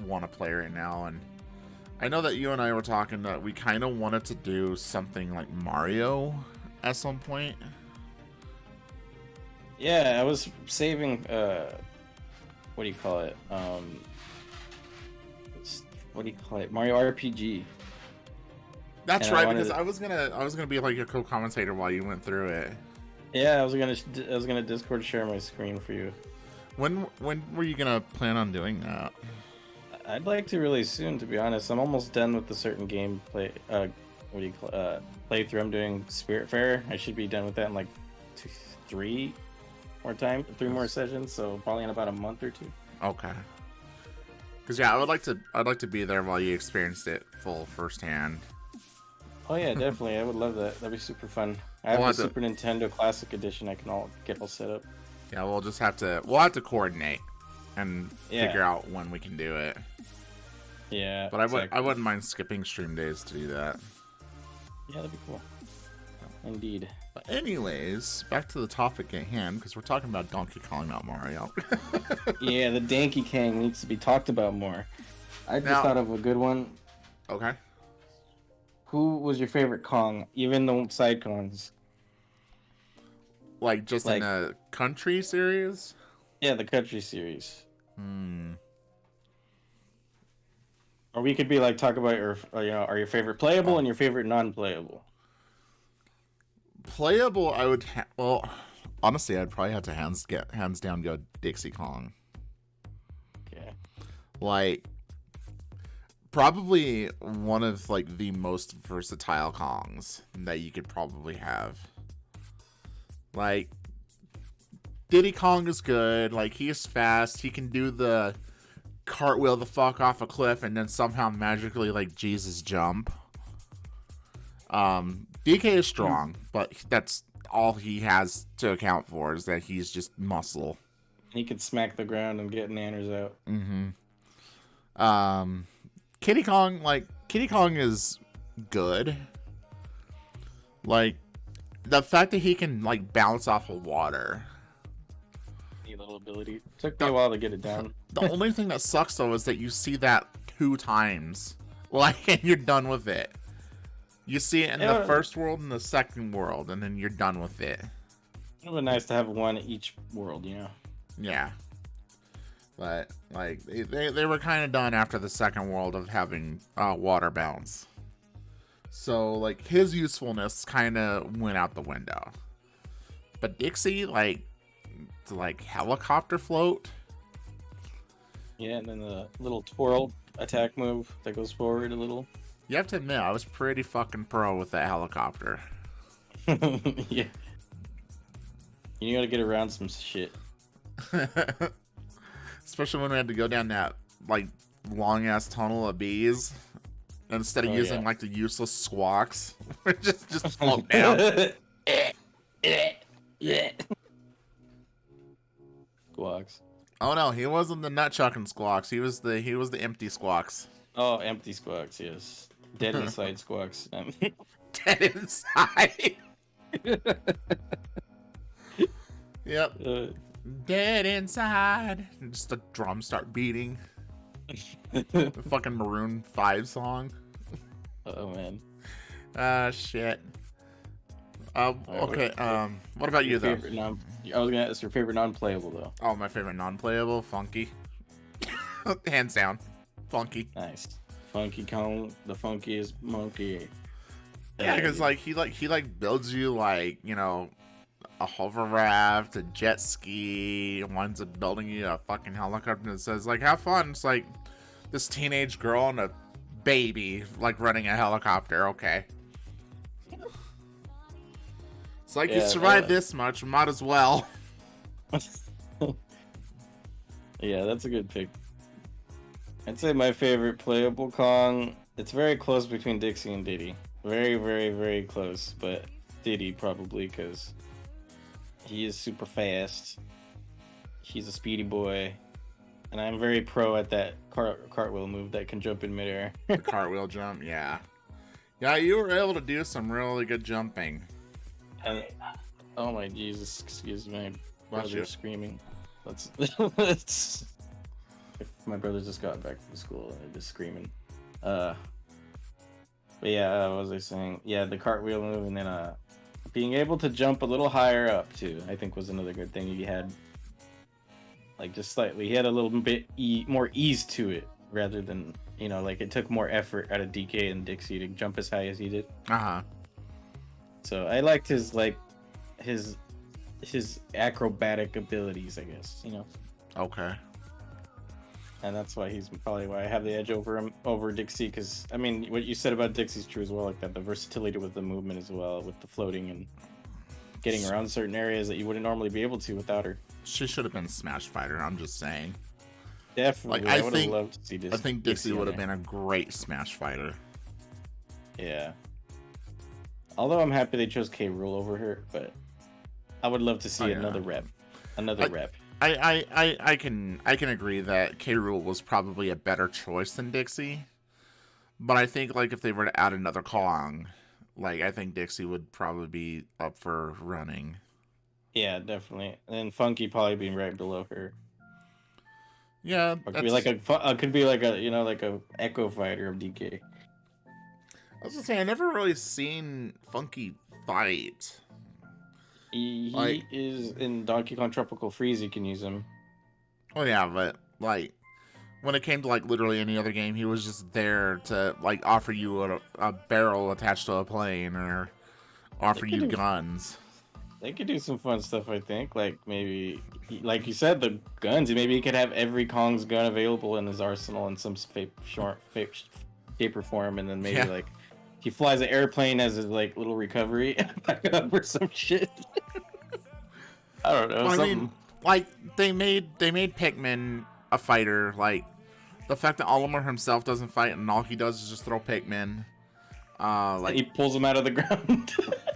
want to play right now, and I know that you and I were talking that we kind of wanted to do something like Mario at some point. Yeah, I was saving what do you call it? Mario RPG. That's right, because I was gonna be like your co-commentator while you went through it. Yeah, I was gonna Discord share my screen for you. When were you gonna plan on doing that? I'd like to really soon, to be honest. I'm almost done with the certain gameplay. Playthrough. I'm doing Spiritfarer. I should be done with that in like 3 more sessions. So probably in about a month or 2. Okay. Because I'd like to be there while you experienced it full firsthand. Oh yeah, definitely. I would love that. That'd be super fun. I have the Super Nintendo Classic Edition. I can get all set up. Yeah, we'll have to coordinate and figure out when we can do it. Yeah, but I wouldn't mind skipping stream days to do that. Yeah, that'd be cool. Indeed. But anyways, back to the topic at hand, because we're talking about Donkey Kong, not Mario. Yeah, the Donkey Kong needs to be talked about more. I just thought of a good one. Okay. Who was your favorite Kong? Even the side Kongs. Like, just in a country series? Yeah, the country series. Or we could be like, talk about are your favorite playable and your favorite non-playable. Playable, I would honestly, I'd probably have to hands down go Dixie Kong. Okay. Like, probably one of like the most versatile Kongs that you could probably have. Like, Diddy Kong is good. Like, he's fast. He can do the cartwheel the fuck off a cliff and then somehow magically like Jesus jump. DK is strong, but that's all he has to account for is that he's just muscle. He could smack the ground and get nanners out. Kitty Kong is good. Like, the fact that he can like bounce off of water. Neat little ability. Took me a while to get it down. The only thing that sucks though is that you see that 2 times, like, and you're done with it. You see it in the first world and the second world, and then you're done with it. It would be nice to have one each world, Yeah. But like they were kind of done after the second world of having water bounce. So, like, his usefulness kind of went out the window. But Dixie, like helicopter float. Yeah, and then the little twirl attack move that goes forward a little. You have to admit, I was pretty fucking pro with that helicopter. Yeah. You gotta get around some shit. Especially when we had to go down that, like, long-ass tunnel of bees. Instead of using, like, the useless squawks. just float down. Squawks. Oh no, he wasn't the nut-chucking squawks. He was the empty squawks. Oh, empty squawks, yes. Dead inside squawks. Dead inside. Yep. Dead inside. And just the drums start beating. The fucking Maroon 5 song. Oh man. Shit. Okay. What about you though? I was gonna ask your favorite non-playable though. Oh, my favorite non-playable, Funky. Hands down, Funky. Nice. Funky Kong, the funkiest monkey. Yeah, because like he builds you like, you know, a hover raft, a jet ski, winds up building you a fucking helicopter and says like have fun. It's like this teenage girl and a baby like running a helicopter. Okay. It's like you survived this much, might as well. Yeah, that's a good pick. I'd say my favorite playable Kong. It's very close between Dixie and Diddy. Very, very, very close. But Diddy probably because he is super fast. He's a speedy boy. And I'm very pro at that cartwheel move that can jump in midair. The cartwheel jump, yeah. Yeah, you were able to do some really good jumping. And, oh my Jesus, excuse me. My brother's screaming. Let's if my brother just got back from school and they're just screaming. But yeah, what was I saying? Yeah, the cartwheel move and then being able to jump a little higher up too, I think was another good thing he had. Like just slightly. He had a little bit more ease to it rather than, you know, like it took more effort out of DK and Dixie to jump as high as he did. Uh-huh. So I liked his his acrobatic abilities, I guess, you know. Okay. And that's why he's probably why I have the edge over Dixie, because I mean what you said about Dixie's true as well, like that the versatility with the movement as well, with the floating and getting around certain areas that you wouldn't normally be able to without her. She should have been Smash Fighter, I'm just saying. Definitely. Like, I would have loved to see this. I think Dixie would have been a great Smash Fighter. Yeah. Although I'm happy they chose K Rool over her, but I would love to see another rep. I can agree that K Rool was probably a better choice than Dixie. But I think like if they were to add another Kong, like I think Dixie would probably be up for running. Yeah, definitely. And then Funky probably being right below her. Yeah, or could be like a you know, like a Echo Fighter of DK. I was gonna say I never really seen Funky fight. He is in Donkey Kong Tropical Freeze. You can use him. Oh yeah, but like when it came to like literally any other game, he was just there to like offer you a barrel attached to a plane or offer you guns. They could do some fun stuff, I think. Like maybe, like you said, the guns. Maybe he could have every Kong's gun available in his arsenal in some shape or form, and then maybe like he flies an airplane as his like little recovery backup or some shit. I don't know. Well, I mean, like they made Pikmin a fighter. Like the fact that Olimar himself doesn't fight and all he does is just throw Pikmin. Like he pulls them out of the ground.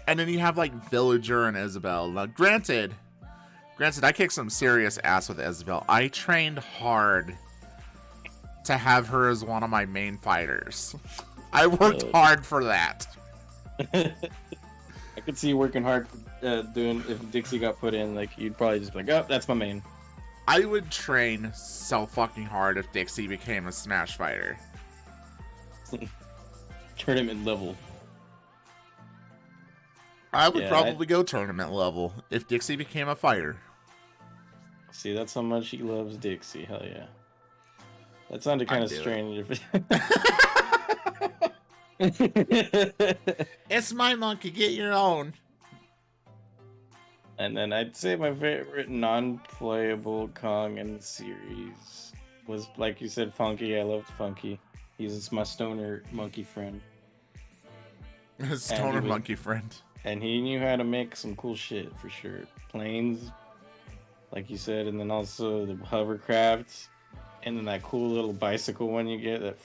And then you have like Villager and Isabelle. Now, granted, I kicked some serious ass with Isabelle. I trained hard to have her as one of my main fighters. I worked hard for that. I could see you working hard doing if Dixie got put in. Like you'd probably just be like, oh, that's my main. I would train so fucking hard if Dixie became a Smash fighter. Tournament level. I would probably go tournament level if Dixie became a fighter. See, that's how much he loves Dixie. Hell yeah. That sounded kind of strange. It's my monkey. Get your own. And then I'd say my favorite non-playable Kong in the series was, like you said, Funky. I loved Funky. He's my stoner monkey friend. Stoner monkey friend. And he knew how to make some cool shit for sure. Planes, like you said, and then also the hovercrafts, and then that cool little bicycle one you get that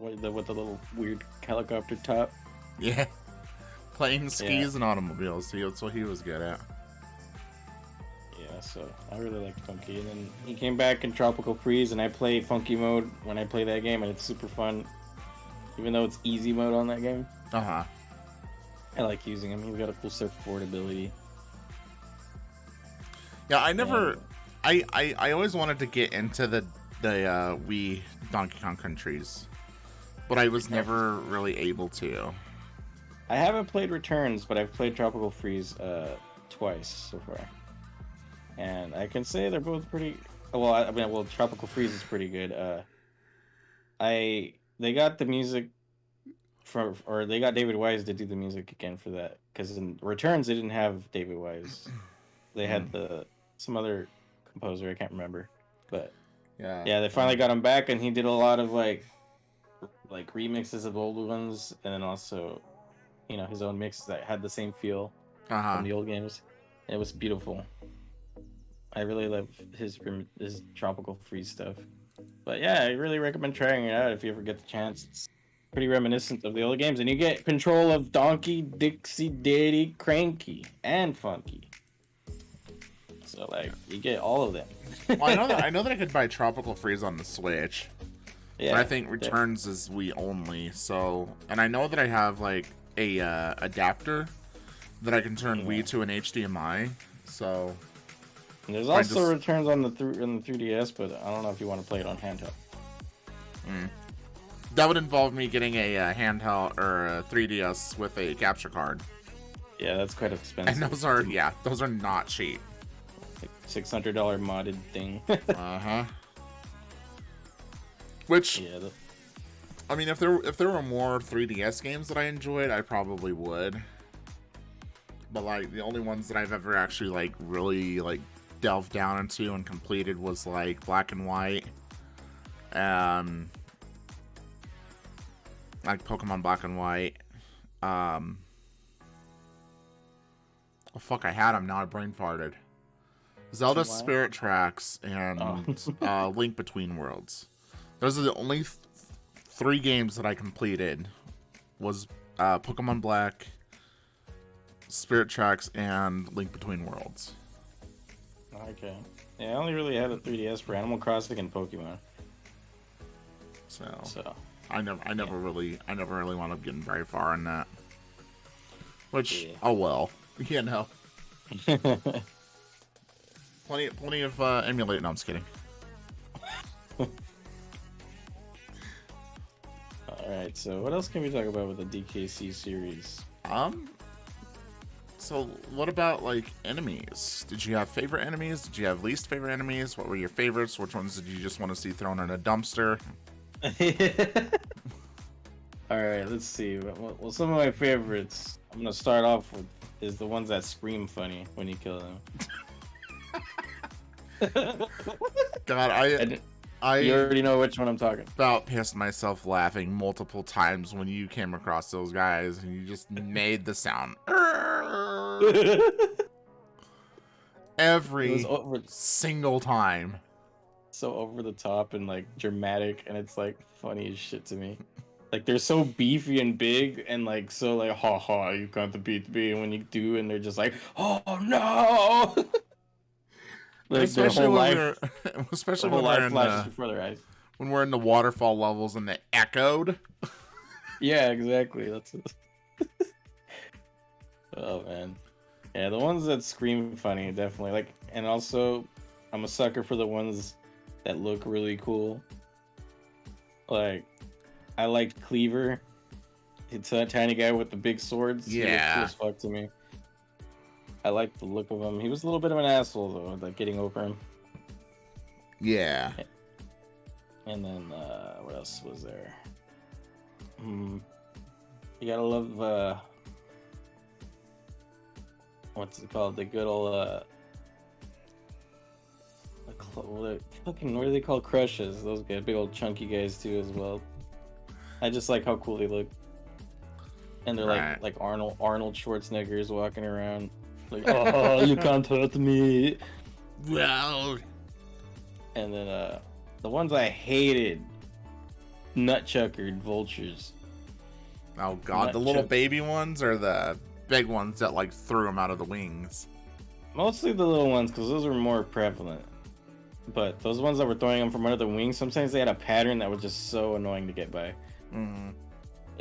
with the little weird helicopter top. Yeah. Playing skis and automobiles. See, that's what he was good at. Yeah, so I really liked Funky. And then he came back in Tropical Freeze, and I play Funky mode when I play that game, and it's super fun. Even though it's easy mode on that game. Uh-huh. I like using him. He's got a cool surfboard ability. Yeah, I never... I always wanted to get into the Wii Donkey Kong Countries, but I was never really able to. I haven't played Returns, but I've played Tropical Freeze twice so far, and I can say they're both pretty. Well, Tropical Freeze is pretty good. They got the music or they got David Wise to do the music again for that, because in Returns they didn't have David Wise. They had some other composer, I can't remember, but yeah, they finally got him back, and he did a lot of like remixes of old ones, and then also, you know, his own mix that had the same feel from the old games. It was beautiful. I really love his Tropical Freeze stuff. But yeah, I really recommend trying it out if you ever get the chance. It's pretty reminiscent of the old games, and you get control of Donkey, Dixie, Diddy, Cranky, and Funky. So like, you get all of them. Well, I know that I could buy Tropical Freeze on the Switch. Yeah, but I think Returns is Wii only. So, and I know that I have like a adapter that I can turn Wii to an HDMI. So, and there's also Returns on the 3DS, but I don't know if you want to play it on handheld. That would involve me getting a handheld or a 3DS with a capture card. Yeah, that's quite expensive. And those are not cheap. Like $600 modded thing. Which, I mean, if there were more 3DS games that I enjoyed, I probably would. But like, the only ones that I've ever actually like really like delved down into and completed was like Black and White, like Pokemon Black and White. Oh fuck, I had them. Now I brain farted. Zelda Spirit Tracks and Link Between Worlds. Those are the only 3 games that I completed. Was Pokemon Black, Spirit Tracks, and Link Between Worlds. Okay. Yeah, I only really had a 3DS for Animal Crossing and Pokemon. So I never really wound up getting very far in that. Which, oh well, you know. Plenty of emulate. No, I'm just kidding. Alright, so what else can we talk about with the DKC series? So what about like enemies? Did you have favorite enemies? Did you have least favorite enemies? What were your favorites? Which ones did you just want to see thrown in a dumpster? Alright, let's see. Well, some of my favorites I'm gonna start off with is the ones that scream funny when you kill them. God, you already know which one I'm talking about. Pissed myself laughing multiple times when you came across those guys and you just made the sound every single time. So over the top and like dramatic, and it's like funny as shit to me. Like, they're so beefy and big, and like so like, ha ha, you got to beat me, and when you do, and they're just like, oh no. Like, especially when we're in the waterfall levels and they echoed. Yeah, exactly. That's it. Oh man, yeah, the ones that scream funny, definitely. Like, and also, I'm a sucker for the ones that look really cool. Like, I liked Cleaver. It's that tiny guy with the big swords. Yeah, he looked cool as fuck to me. I liked the look of him. He was a little bit of an asshole though, like getting over him. Yeah. And then what else was there? You gotta love what's it called? The good old fucking what are they called? Crushes. Those guys, big old chunky guys too as well. I just like how cool they look. And they're like Arnold Schwarzenegger's walking around like, oh, you can't hurt me. Well, and then the ones I hated, nutchuckered vultures. Oh god, the little baby ones or the big ones that like threw them out of the wings? Mostly the little ones, because those were more prevalent. But those ones that were throwing them from under the wings, sometimes they had a pattern that was just so annoying to get by. Mm-hmm.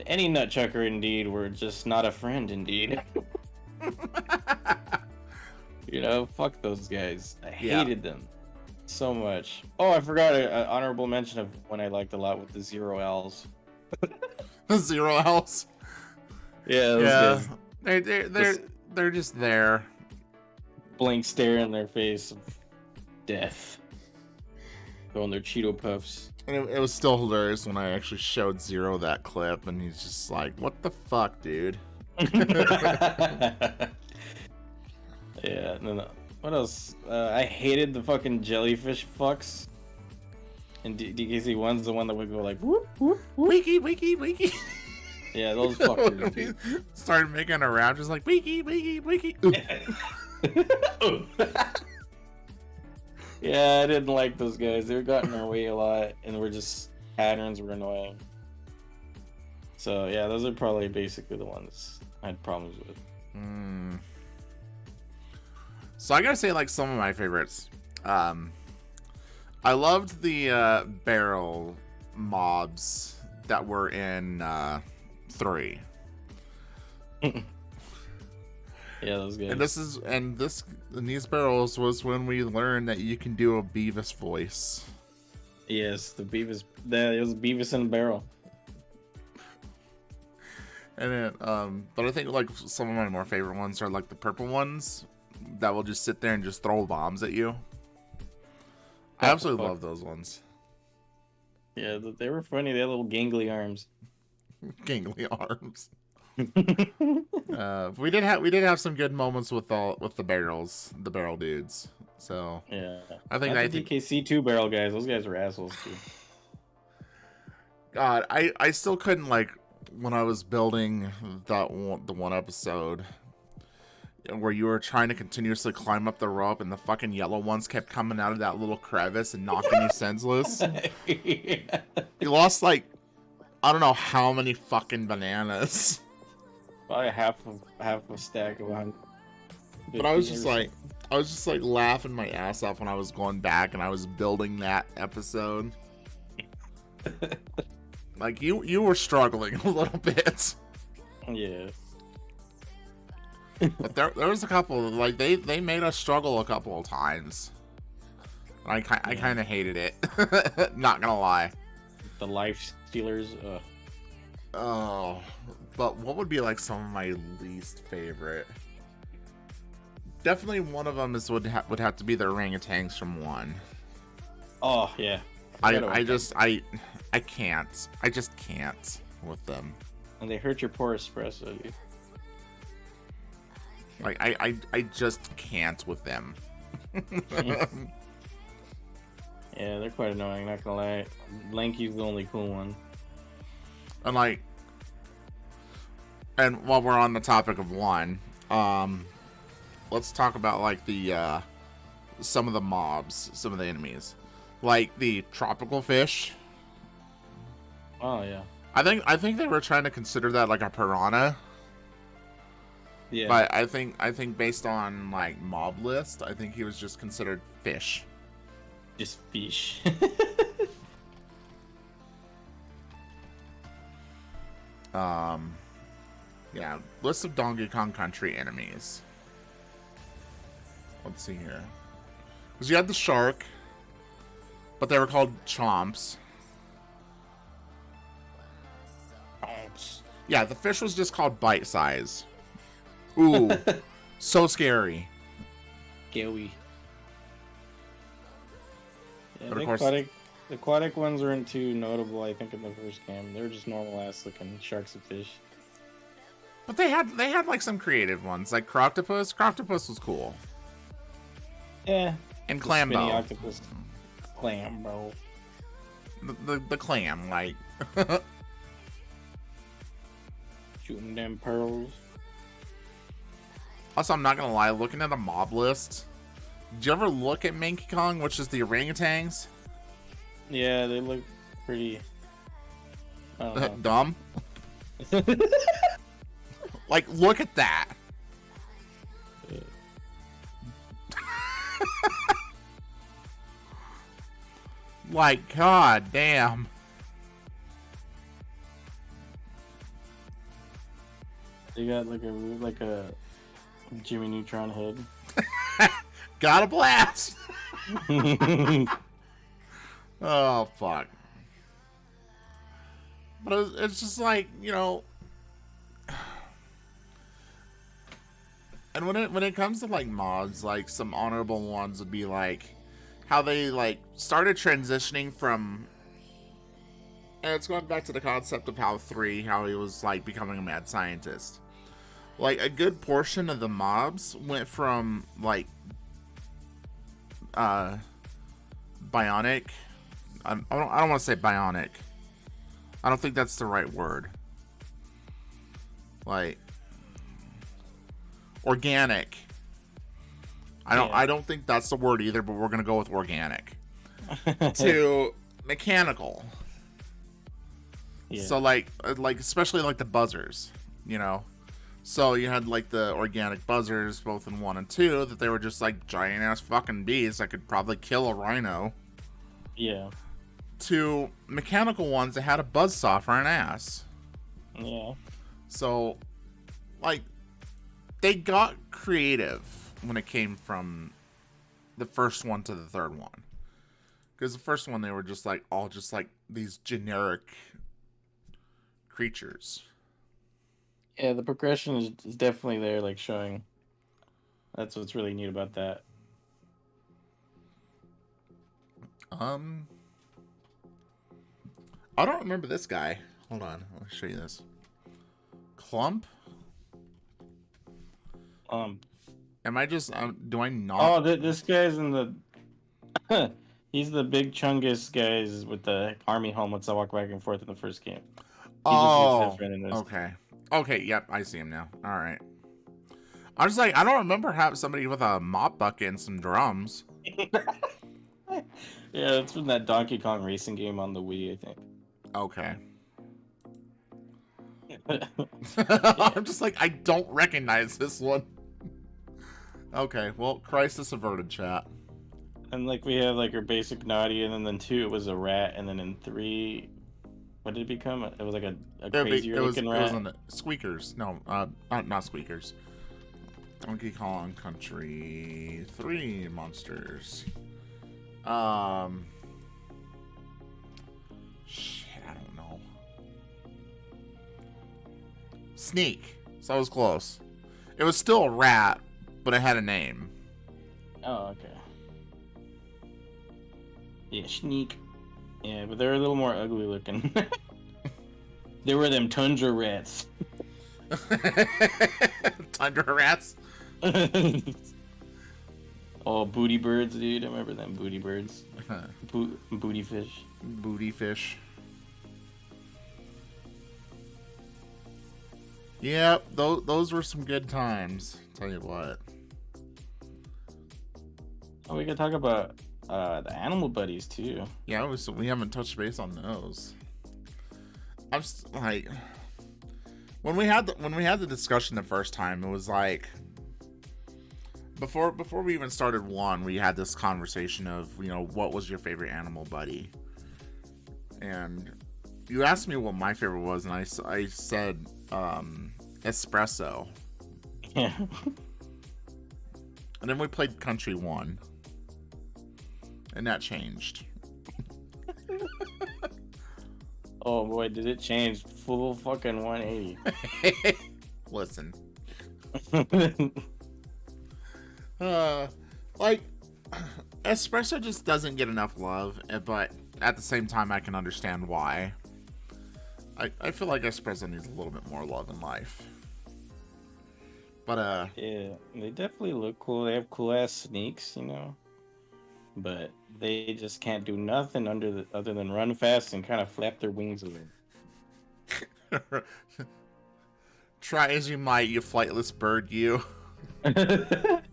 Any nutchucker indeed were just not a friend indeed. You know, fuck those guys. I hated them so much. Oh, I forgot an honorable mention of one I liked a lot with the Zero Owls. The Zero Owls? Yeah, those guys. They're just there. Blank stare in their face of death. Going their Cheeto Puffs. And it was still hilarious when I actually showed Zero that clip, and he's just like, what the fuck, dude? Yeah, no. What else? I hated the fucking jellyfish fucks. And DKC 1's the one that would go like, whoop, whoop, whoop. Wiki, wiki, wiki. Yeah, those fuckers. Started making a round, just like, wiki, wiki, wiki. Yeah, I didn't like those guys. They were gotten our way a lot, and patterns were annoying. So yeah, those are probably basically the ones I had problems with. So I gotta say, like, some of my favorites. I loved the barrel mobs that were in 3. Yeah, those guys. And these barrels was when we learned that you can do a Beavis voice. Yes, it was Beavis in a barrel. And then, but I think like some of my more favorite ones are like the purple ones that will just sit there and just throw bombs at you. I absolutely love those ones. Yeah, they were funny. They had little gangly arms. Gangly arms. We did have some good moments with the barrel dudes. So yeah, I think DKC 2 barrel guys. Those guys were assholes too. God, I still couldn't, like, when I was building the one episode where you were trying to continuously climb up the rope and the fucking yellow ones kept coming out of that little crevice and knocking you senseless. Yeah. You lost like I don't know how many fucking bananas. Probably half a stack of 100. But I was just like laughing my ass off when I was going back and I was building that episode. Like you were struggling a little bit. Yeah. But there was a couple, like they made us struggle a couple of times. I kind of hated it. Not gonna lie. The life stealers. Oh, but what would be like some of my least favorite? Definitely one of them would have to be the orangutans from 1. Oh yeah. I just can't with them. And they hurt your poor espresso, dude. Like I just can't with them. Yeah, they're quite annoying, not gonna lie. Lanky's the only cool one. And while we're on the topic of 1, let's talk about like the some of the mobs, some of the enemies. Like the tropical fish. Oh yeah. I think they were trying to consider that like a piranha. Yeah. But I think based on like mob list, I think he was just considered fish. Just fish. Yeah, list of Donkey Kong Country enemies. Let's see here. Because you had the shark, but they were called chomps. Yeah, the fish was just called bite size. Ooh, so scary. Scary. Yeah, But of course, The aquatic ones weren't too notable, I think, in the first game. They were just normal ass looking sharks and fish. But they had like some creative ones, like Crocopus. Crocopus was cool. Yeah. And Clambo. Octopus. Clambo. The clam, like. Shooting them pearls. Also, I'm not gonna lie, looking at a mob list. Did you ever look at Monkey Kong, which is the orangutans? Yeah, they look pretty dumb. Like, look at that. Like, god damn. They got like a Jimmy Neutron head. Got a blast. Oh fuck. But it's just like, you know. And when it comes to like mods, like some honorable ones would be like how they like started transitioning from, and it's going back to the concept of how he was like becoming a mad scientist. Like a good portion of the mobs went from like bionic. I don't want to say bionic. I don't think that's the right word. Like organic. I don't think that's the word either, but we're gonna go with organic. To mechanical. Yeah. So like especially like the buzzers, you know. So you had like the organic buzzers both in 1 and 2 that they were just like giant ass fucking beasts that could probably kill a rhino. Yeah. To mechanical ones that had a buzzsaw for an ass. Yeah. So like they got creative when it came from the first one to the third one. Because the first one they were just like all just like these generic creatures. Yeah, the progression is definitely there, like showing. That's what's really neat about that. I don't remember this guy. Hold on, I'll show you this. Clump? Am I just do I not? Oh, this guy's in the he's the big chungus guys with the army helmets that walk back and forth in the first game. Okay, yep, I see him now. All right. I was like, I don't remember somebody with a mop bucket and some drums. Yeah, it's from that Donkey Kong racing game on the Wii, I think. Okay. I'm just like, I don't recognize this one. Okay, well, crisis averted, chat. And like we have like our basic naughty, and then 2 it was a rat, and then in 3, what did it become? It was like a crazier looking rat. It was Squeakers. No, not Squeakers. Donkey Kong Country 3 monsters. Shit, I don't know. Sneak. So I was close. It was still a rat, but it had a name. Oh, okay. Yeah, Sneak. Yeah, but they're a little more ugly looking. They were them tundra rats. Tundra rats? Oh, booty birds, dude. I remember them booty birds. Booty fish. Booty fish. Yep, those were some good times. Tell you what. Oh, we could talk about the animal buddies too. Yeah, we haven't touched base on those. I'm just like, when we had the discussion the first time, it was like before we even started 1, we had this conversation of, you know, what was your favorite animal buddy, and you asked me what my favorite was, and I said espresso. Yeah. And then we played Country 1. And that changed. Oh boy, did it change full fucking 180. Listen. Like, espresso just doesn't get enough love, but at the same time, I can understand why. I feel like Espresso needs a little bit more love in life. But, yeah, they definitely look cool. They have cool-ass sneaks, you know? But they just can't do nothing other than run fast and kind of flap their wings a little. try as you might, you flightless bird, you. But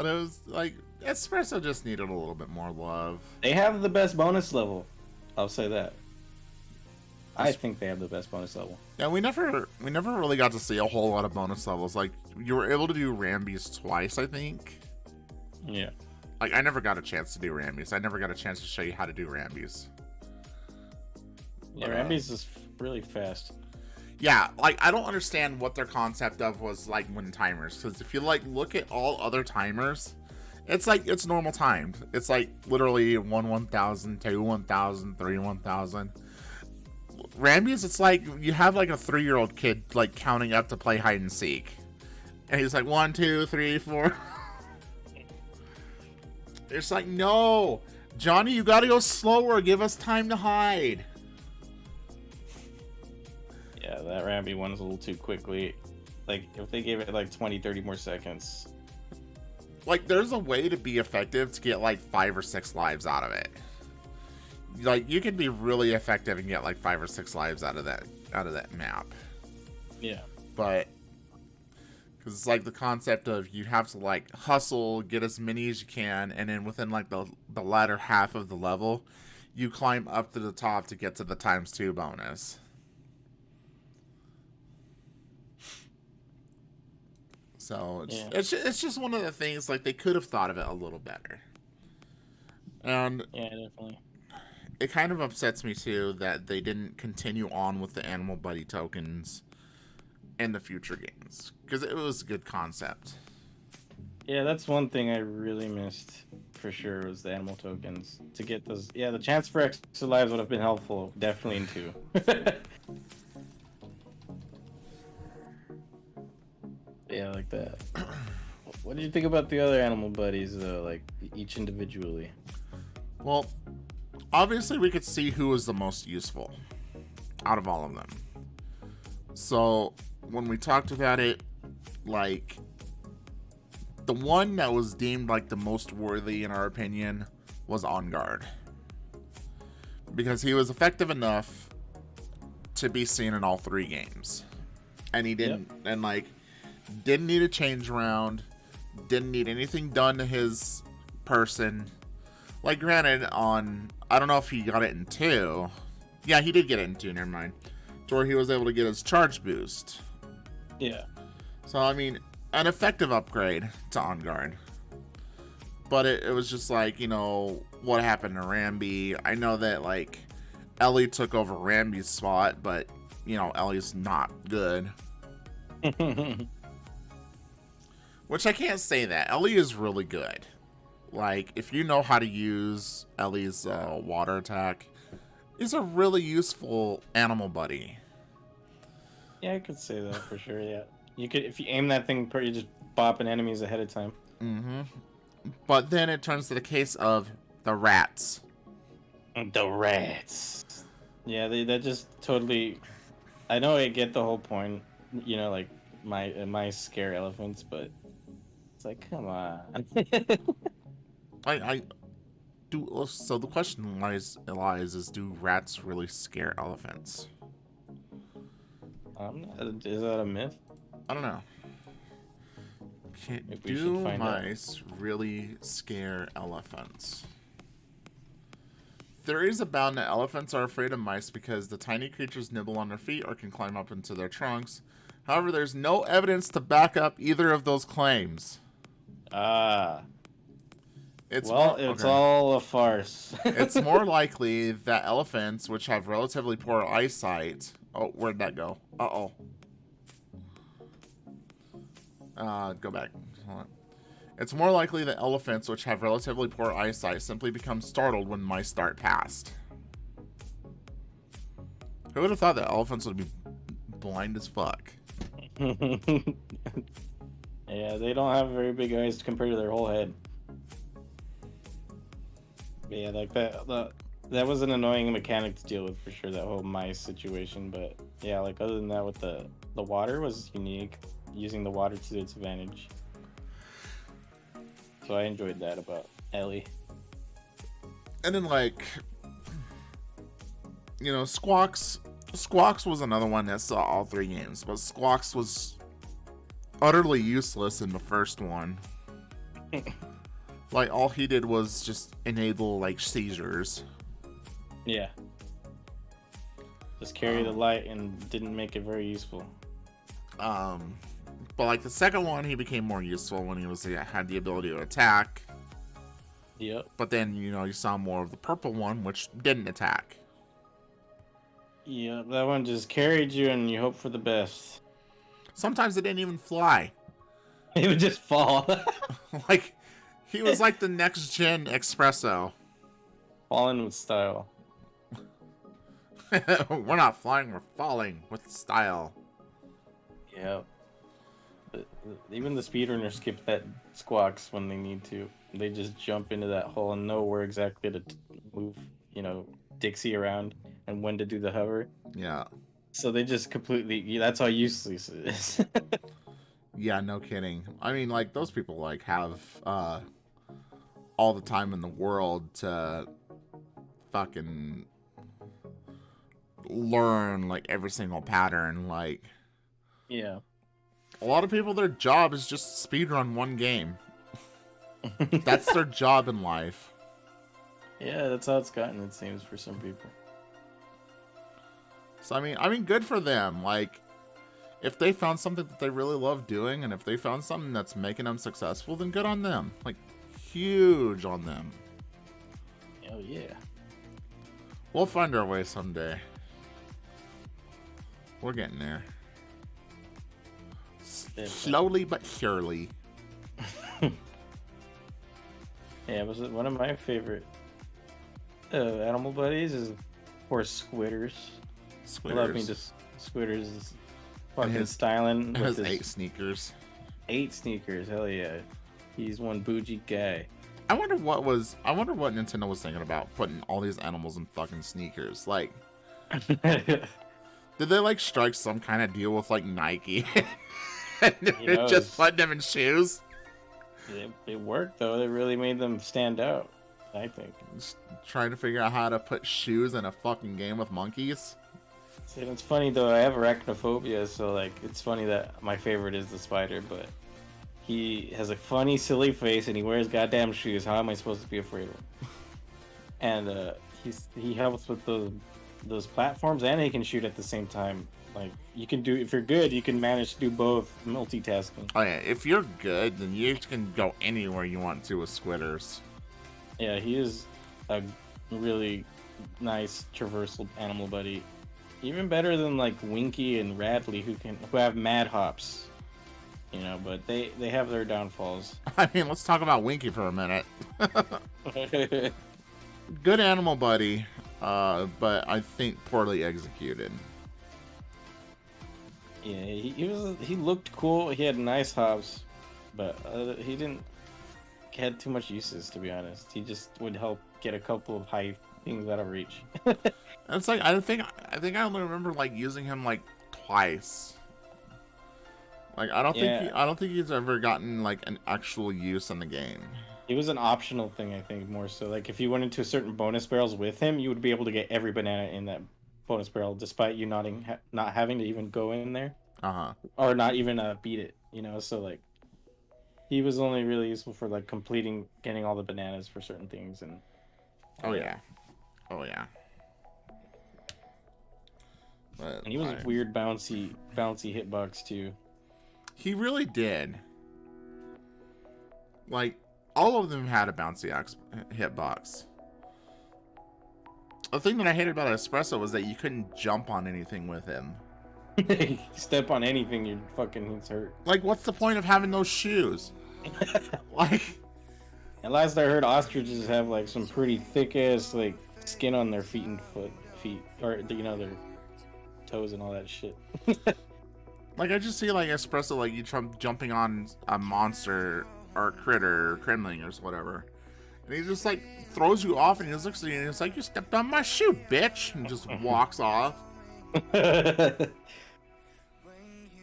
it was like Espresso just needed a little bit more love. They have the best bonus level. I'll say that. I think they have the best bonus level. Yeah, we never really got to see a whole lot of bonus levels. Like, you were able to do Rambies twice, I think. Yeah. Like, I never got a chance to do Rambies. I never got a chance to show you how to do Rambies. Yeah, Rambies is really fast. Yeah, like, I don't understand what their concept of was, like, when timers. Because if you, like, look at all other timers, it's, like, it's normal timed. It's, like, literally 1 1,000, 2 1,000, 3 1,000. Rambies, it's like you have, like, a 3-year-old kid, like, counting up to play hide and seek. And he's like, 1, 2, 3, 4. It's like, no, Johnny, you gotta go slower. Give us time to hide. Yeah, that Rambi one is a little too quickly. Like, if they gave it like 20, 30 more seconds. Like, there's a way to be effective to get like 5 or 6 lives out of it. Like, you can be really effective and get like 5 or 6 lives out of that map. Yeah. But because it's like the concept of you have to like hustle, get as many as you can, and then within like the latter half of the level, you climb up to the top to get to the ×2 bonus. So it's just one of the things, like, they could have thought of it a little better. And yeah, definitely. It kind of upsets me too that they didn't continue on with the animal buddy tokens in the future games, because it was a good concept. Yeah, that's one thing I really missed for sure, was the animal tokens. To get those, yeah, the chance for extra lives would have been helpful, definitely in 2. Yeah, like that. What did you think about the other animal buddies though, like each individually? Well, obviously we could see who was the most useful out of all of them. So when we talked about it, like, the one that was deemed like the most worthy in our opinion was On Guard, because he was effective enough to be seen in all 3 games, and he didn't, and like, didn't need a change around, didn't need anything done to his person. Like, granted, I don't know if he got it in 2. Yeah, he did get it in 2, never mind. To where he was able to get his charge boost. Yeah. So, I mean, an effective upgrade to On Guard. But it was just like, you know, what happened to Rambi. I know that, like, Ellie took over Rambi's spot, but, you know, Ellie's not good. Which I can't say that. Ellie is really good. Like, if you know how to use Ellie's water attack, it's a really useful animal buddy. Yeah, I could say that for sure, yeah. You could, if you aim that thing, you're just bopping enemies ahead of time. Mm-hmm. But then it turns to the case of the rats. The rats. Yeah, that just totally... I know I get the whole point, you know, like, my scare elephants, but it's like, come on. I do. So the question lies is, do rats really scare elephants? Is that a myth? I don't know. Do mice really scare elephants? Theories abound that elephants are afraid of mice because the tiny creatures nibble on their feet or can climb up into their trunks. However, there's no evidence to back up either of those claims. It's all a farce. It's more likely that elephants, which have relatively poor eyesight... Oh, where'd that go? Uh-oh. Go back. Hold on. It's more likely that elephants, which have relatively poor eyesight, simply become startled when mice dart past. Who would have thought that elephants would be blind as fuck? Yeah, they don't have very big eyes compared to their whole head. Yeah, like that was an annoying mechanic to deal with for sure. That whole mice situation, but yeah, like other than that, with the water was unique, using the water to its advantage. So I enjoyed that about Ellie. And then like, you know, Squawks was another one that saw all 3 games, but Squawks was utterly useless in the first one. Like, all he did was just enable, like, seizures. Yeah. Just carry the light and didn't make it very useful. But, like, the second one, he became more useful when he had the ability to attack. Yep. But then, you know, you saw more of the purple one, which didn't attack. Yeah, that one just carried you and you hope for the best. Sometimes it didn't even fly. It would just fall. Like, he was like the next-gen espresso. Falling with style. We're not flying, we're falling with style. Yeah. Even the speedrunners skip that Squawks when they need to. They just jump into that hole and know where exactly to move, you know, Dixie around and when to do the hover. Yeah. So they just completely, that's how useless it is. Yeah, no kidding. I mean, like, those people, like, have all the time in the world to fucking learn, like, every single pattern. Like, Yeah. a lot of people, their job is just speedrun one game. That's their job in life. Yeah, that's how it's gotten, it seems, for some people. So, I mean, good for them. Like, if they found something that they really love doing, and if they found something that's making them successful, then good on them. Like, huge on them. Hell yeah. We'll find our way someday. We're getting there. Slowly but surely. Yeah, was it one of my favorite animal buddies is, of course, Squitters. Squitters. Love me just Squitters is fucking styling with his his 8 sneakers. 8 sneakers. Hell yeah, he's one bougie guy. I wonder what Nintendo was thinking about putting all these animals in fucking sneakers. Like, did they like strike some kind of deal with like Nike and just put them in shoes? It worked though. It really made them stand out, I think. Just trying to figure out how to put shoes in a fucking game with monkeys. See, it's funny though. I have arachnophobia, so like it's funny that my favorite is the spider, but he has a funny, silly face and he wears goddamn shoes. How am I supposed to be afraid of him? And he helps with those platforms, and he can shoot at the same time. Like, you can do, if you're good, you can manage to do both multitasking. Oh yeah, if you're good, then you can go anywhere you want to with Squitters. Yeah, he is a really nice traversal animal buddy. Even better than like Winky and Radley, who have mad hops. You know, but they have their downfalls. I mean, let's talk about Winky for a minute. Good animal buddy, but I think poorly executed. Yeah, he looked cool. He had nice hops, but he didn't had too much uses, to be honest. He just would help get a couple of high things out of reach. It's like I think I only remember like using him like twice. Like I don't think he's ever gotten like an actual use in the game. It was an optional thing, I think, more so. Like if you went into certain bonus barrels with him, you would be able to get every banana in that bonus barrel, despite you not having to even go in there, or not even beat it. You know, so like he was only really useful for like getting all the bananas for certain things. And oh yeah. And he was weird, bouncy hitbox too. He really did. Like all of them had a bouncy hitbox. The thing that I hated about Espresso was that you couldn't jump on anything with him. Step on anything, you're fucking hurt. Like, what's the point of having those shoes? Like, at last I heard ostriches have like some pretty thick ass like skin on their feet, or you know, their toes and all that shit. Like I just see like Espresso, like you jumping on a monster or a critter or Kremling or whatever. And he just like throws you off, and he just looks at you, and he's like, "You stepped on my shoe, bitch," and just walks off.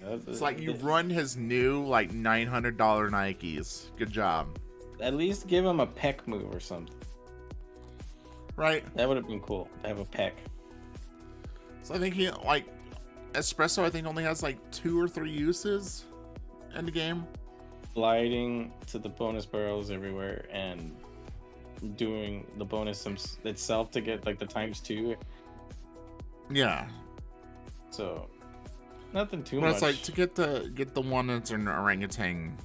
It's like you ruined his new like $900 Nikes. Good job. At least give him a peck move or something. Right. That would have been cool to have a peck. So I think he like Espresso. I think only has like 2 or 3 uses in the game. Gliding to the bonus barrels everywhere and doing the bonus itself to get like the ×2. Yeah. So nothing too but much. It's like to get the one that's in Orangutan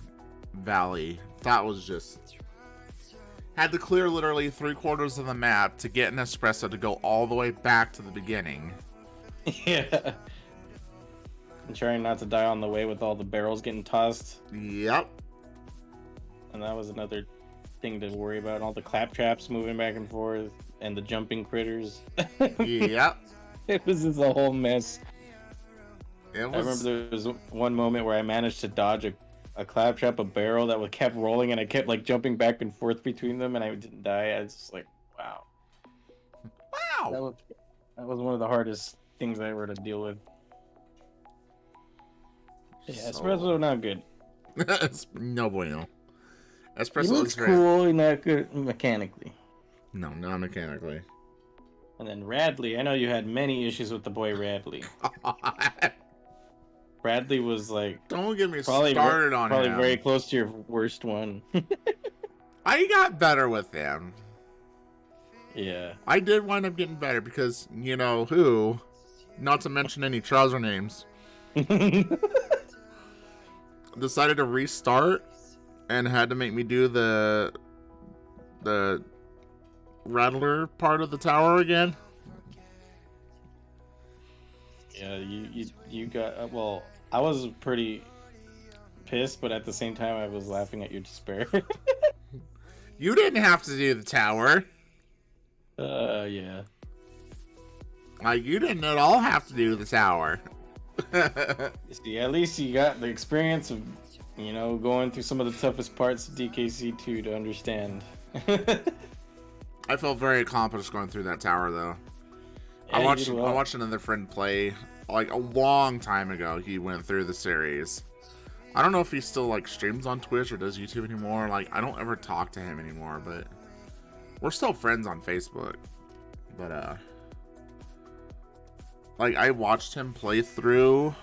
Valley. That was just had to clear literally 3/4 of the map to get an Espresso to go all the way back to the beginning. Yeah. And trying not to die on the way with all the barrels getting tossed. Yep. And that was another thing to worry about. All the claptraps moving back and forth and the jumping critters. Yep. It was just a whole mess. I remember there was one moment where I managed to dodge a claptrap, a barrel that kept rolling, and I kept like jumping back and forth between them, and I didn't die. I was just like, wow. Wow. That was one of the hardest things I ever had to deal with. Yeah, Espresso not good. No bueno. Espresso He looks is great. cool and not good mechanically. No, not mechanically. And then Radley, I know you had many issues with the boy Radley. Radley was like, don't get me started on him. Probably very close to your worst one. I got better with him. Yeah. I did wind up getting better because, you know who, not to mention any trouser names, decided to restart and had to make me do the Rattler part of the tower again. Yeah, you got well. I was pretty pissed, but at the same time, I was laughing at your despair. You didn't have to do the tower. Yeah. Like, you didn't at all have to do the tower. See, at least you got the experience of, you know, going through some of the toughest parts of DKC2 to understand. I felt very accomplished going through that tower, though. Yeah, I watched another friend play like a long time ago. He went through the series. I don't know if he still like streams on Twitch or does YouTube anymore. Like, I don't ever talk to him anymore, but we're still friends on Facebook. But like, I watched him play through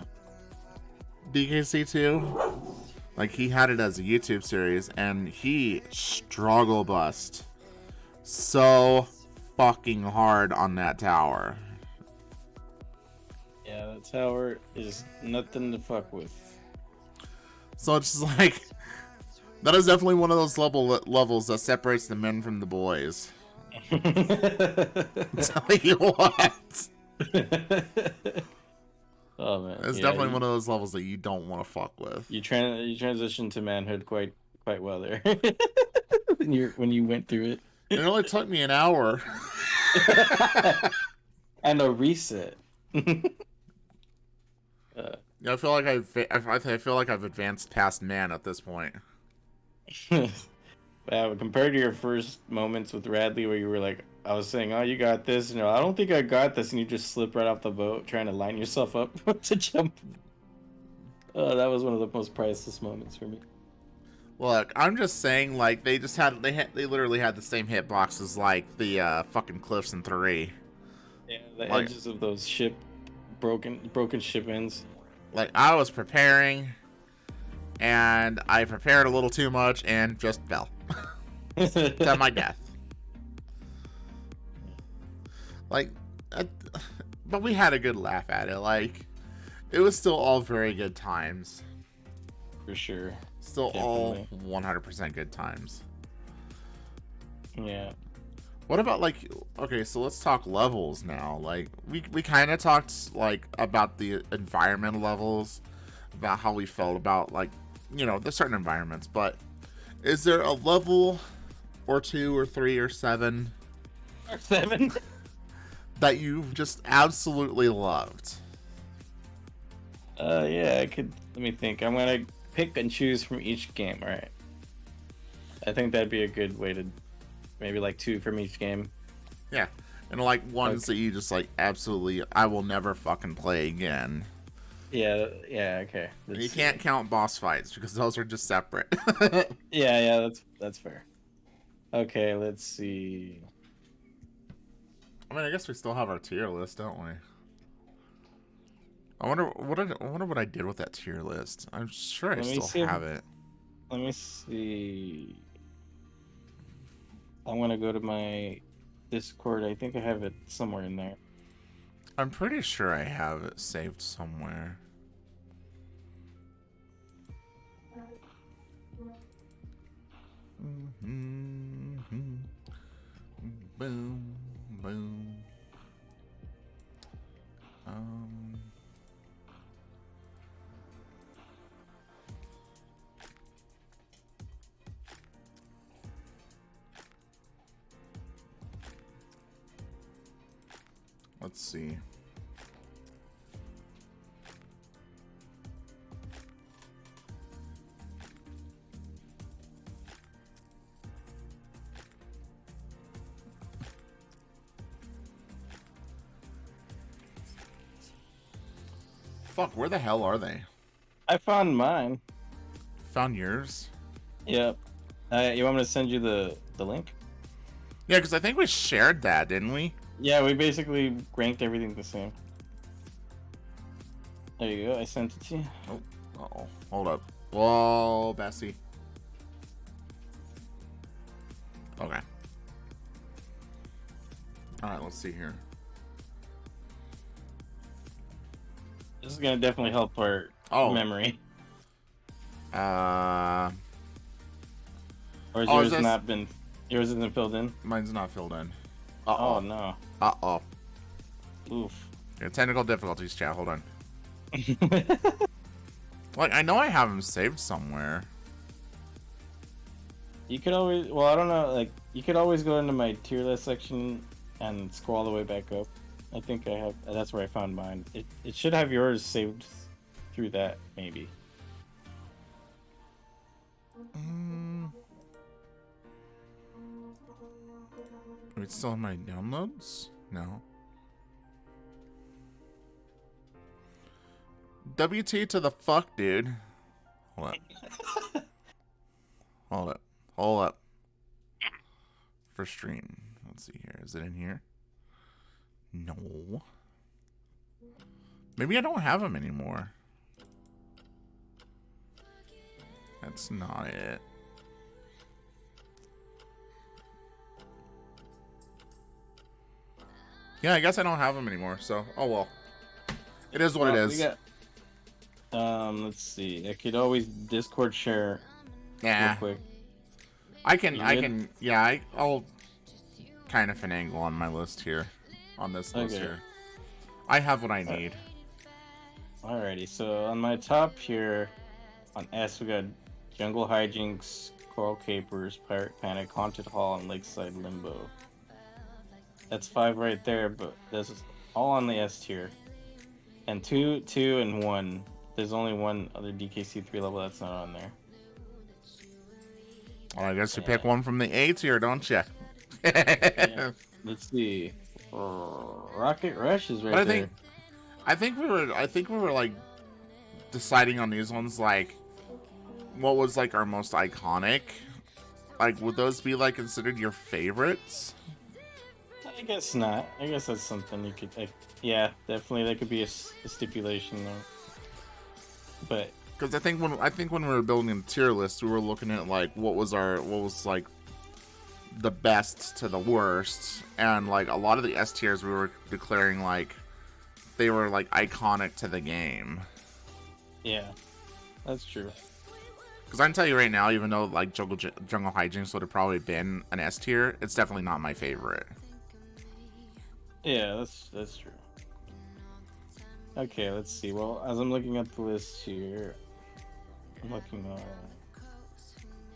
DKC2. Like, he had it as a YouTube series, and he struggle bust so fucking hard on that tower. Yeah, that tower is nothing to fuck with. So it's just like, that is definitely one of those levels that separates the men from the boys. Tell you what. Oh man, it's definitely one of those levels that you don't want to fuck with. You transitioned to manhood quite well there. when you went through it. It only took me an hour. And a reset. Yeah, I feel like I've advanced past man at this point. Compared to your first moments with Radley, where you were like, I was saying, "Oh, you got this," and I don't think I got this, and you just slip right off the boat, trying to line yourself up to jump. That was one of the most priceless moments for me. Look, I'm just saying, like, they literally had the same hitboxes like the fucking cliffs in 3. Yeah, the edges of those broken ship ends. Like, I was preparing, and I prepared a little too much and just fell to my death. Like, but we had a good laugh at it. Like, it was still all very good times. For sure. Still all 100% good times. Yeah. What about, like, okay, so let's talk levels now. Like, we kind of talked, like, about the environmental levels, about how we felt about, like, you know, there's certain environments, but is there a level or 2 or 3 or 7 or 7 that you've just absolutely loved? Yeah, let me think. I'm gonna pick and choose from each game, alright? I think that'd be a good way to maybe like 2 from each game. Yeah, and like ones that you just like absolutely, I will never fucking play again. Yeah, okay. You can't count boss fights because those are just separate. yeah, that's fair. Okay, let's see. I mean, I guess we still have our tier list, don't we? I wonder what I did with that tier list. I'm sure I still have it. Let me see. I'm gonna go to my Discord. I think I have it somewhere in there. I'm pretty sure I have it saved somewhere. Boom, boom. Let's see. Fuck, where the hell are they? I found mine. Found yours? Yep. You want me to send you the link? Yeah, because I think we shared that, didn't we? Yeah, we basically ranked everything the same. There you go. I sent it to you. Oh, uh-oh. Hold up. Whoa, Bessie. Okay. Alright, let's see here. This is gonna definitely help our memory. Or is yours not been? Yours isn't filled in. Mine's not filled in. Uh-oh. Oh no. Uh-oh. Oof. Yeah, technical difficulties, chat. Hold on. Like, I know I have them saved somewhere. You could always. Well, I don't know. Like, you could always go into my tier list section and scroll all the way back up. I think I have. That's where I found mine. It should have yours saved through that, maybe. Are it still in my downloads? No. WT to the fuck, dude. Hold up. Hold up. Hold up. For stream. Let's see here. Is it in here? No. Maybe I don't have them anymore. That's not it. Yeah, I guess I don't have them anymore, so oh well. It is what it is. Let's see. I could always Discord share real quick. I'll kind of finagle on my list here. On this list here. I have what I need. Alrighty, so on my top here, on S, we got Jungle Hijinks, Coral Capers, Pirate Panic, Haunted Hall, and Lakeside Limbo. That's 5 right there, but this is all on the S tier. And 2, and 1. There's only one other DKC 3 level that's not on there. Well, I guess you pick one from the A tier, don't you? Yeah. Let's see. Rocket Rush is right there. I think we were like deciding on these ones like what was like our most iconic. Like, would those be like considered your favorites? I guess not. I guess that's something you could. Yeah, definitely. That could be a stipulation there. But because I think when we were building a tier list, we were looking at like what was like the best to the worst, and like a lot of the S tiers we were declaring like they were like iconic to the game. Yeah, that's true. Because I can tell you right now, even though like Jungle Hijinks would have probably been an S tier, it's definitely not my favorite. Yeah, that's true. Okay, let's see. Well, as I'm looking at the list here, I'm looking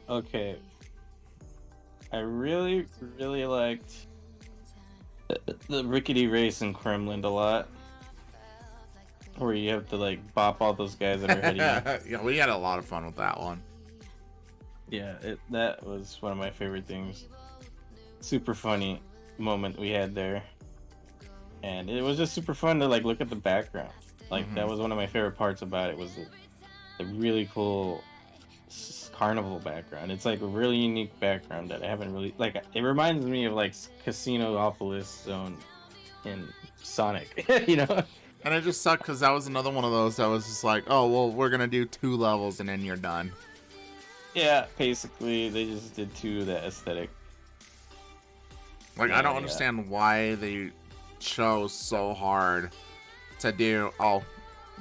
okay. I really liked the Rickety Race in Kremlin a lot. Where you have to like bop all those guys that are hitting you. Yeah, we had a lot of fun with that one. Yeah, that was one of my favorite things. super funny moment we had there, and it was just super fun to like look at the background. Like that was one of my favorite parts about it was the really cool carnival background. It's like a really unique background that I haven't really like. It reminds me of like Casinopolis Zone in Sonic, you know. And it just sucked because that was another one of those that was just like, oh well, we're gonna do 2 levels and then you're done. Yeah, basically they just did 2 of that aesthetic. Like I don't understand why they chose so hard to do. Oh,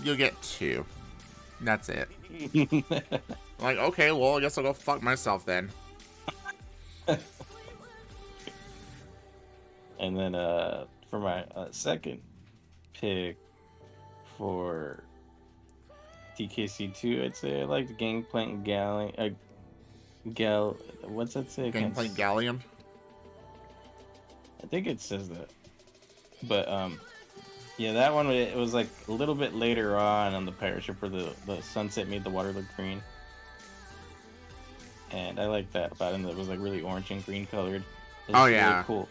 you'll get 2. That's it. Like, okay, well, I guess I'll go fuck myself then. And then for my second pick for DKC2, I'd say I like the Gangplank what's that say? Gangplank Galleon? I think it says that. But yeah, that one, it was like a little bit later on the pirate ship where the sunset made the water look green. And I like that about it. It was like really orange and green colored. Oh yeah, really cool,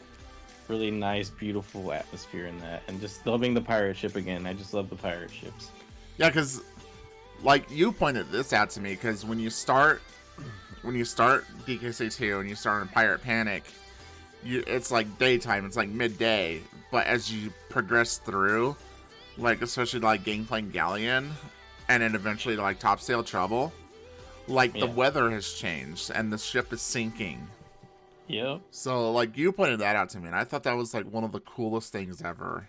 really nice, beautiful atmosphere in that. And just loving the pirate ship again. I just love the pirate ships. Yeah, because like you pointed this out to me, because when you start DKC2 and you start in Pirate Panic, it's like daytime, it's like midday. But as you progress through, like especially like Gangplank Galleon, and then eventually like Topsail Trouble, like the weather has changed and the ship is sinking. Yep. So like you pointed that out to me, and I thought that was like one of the coolest things ever.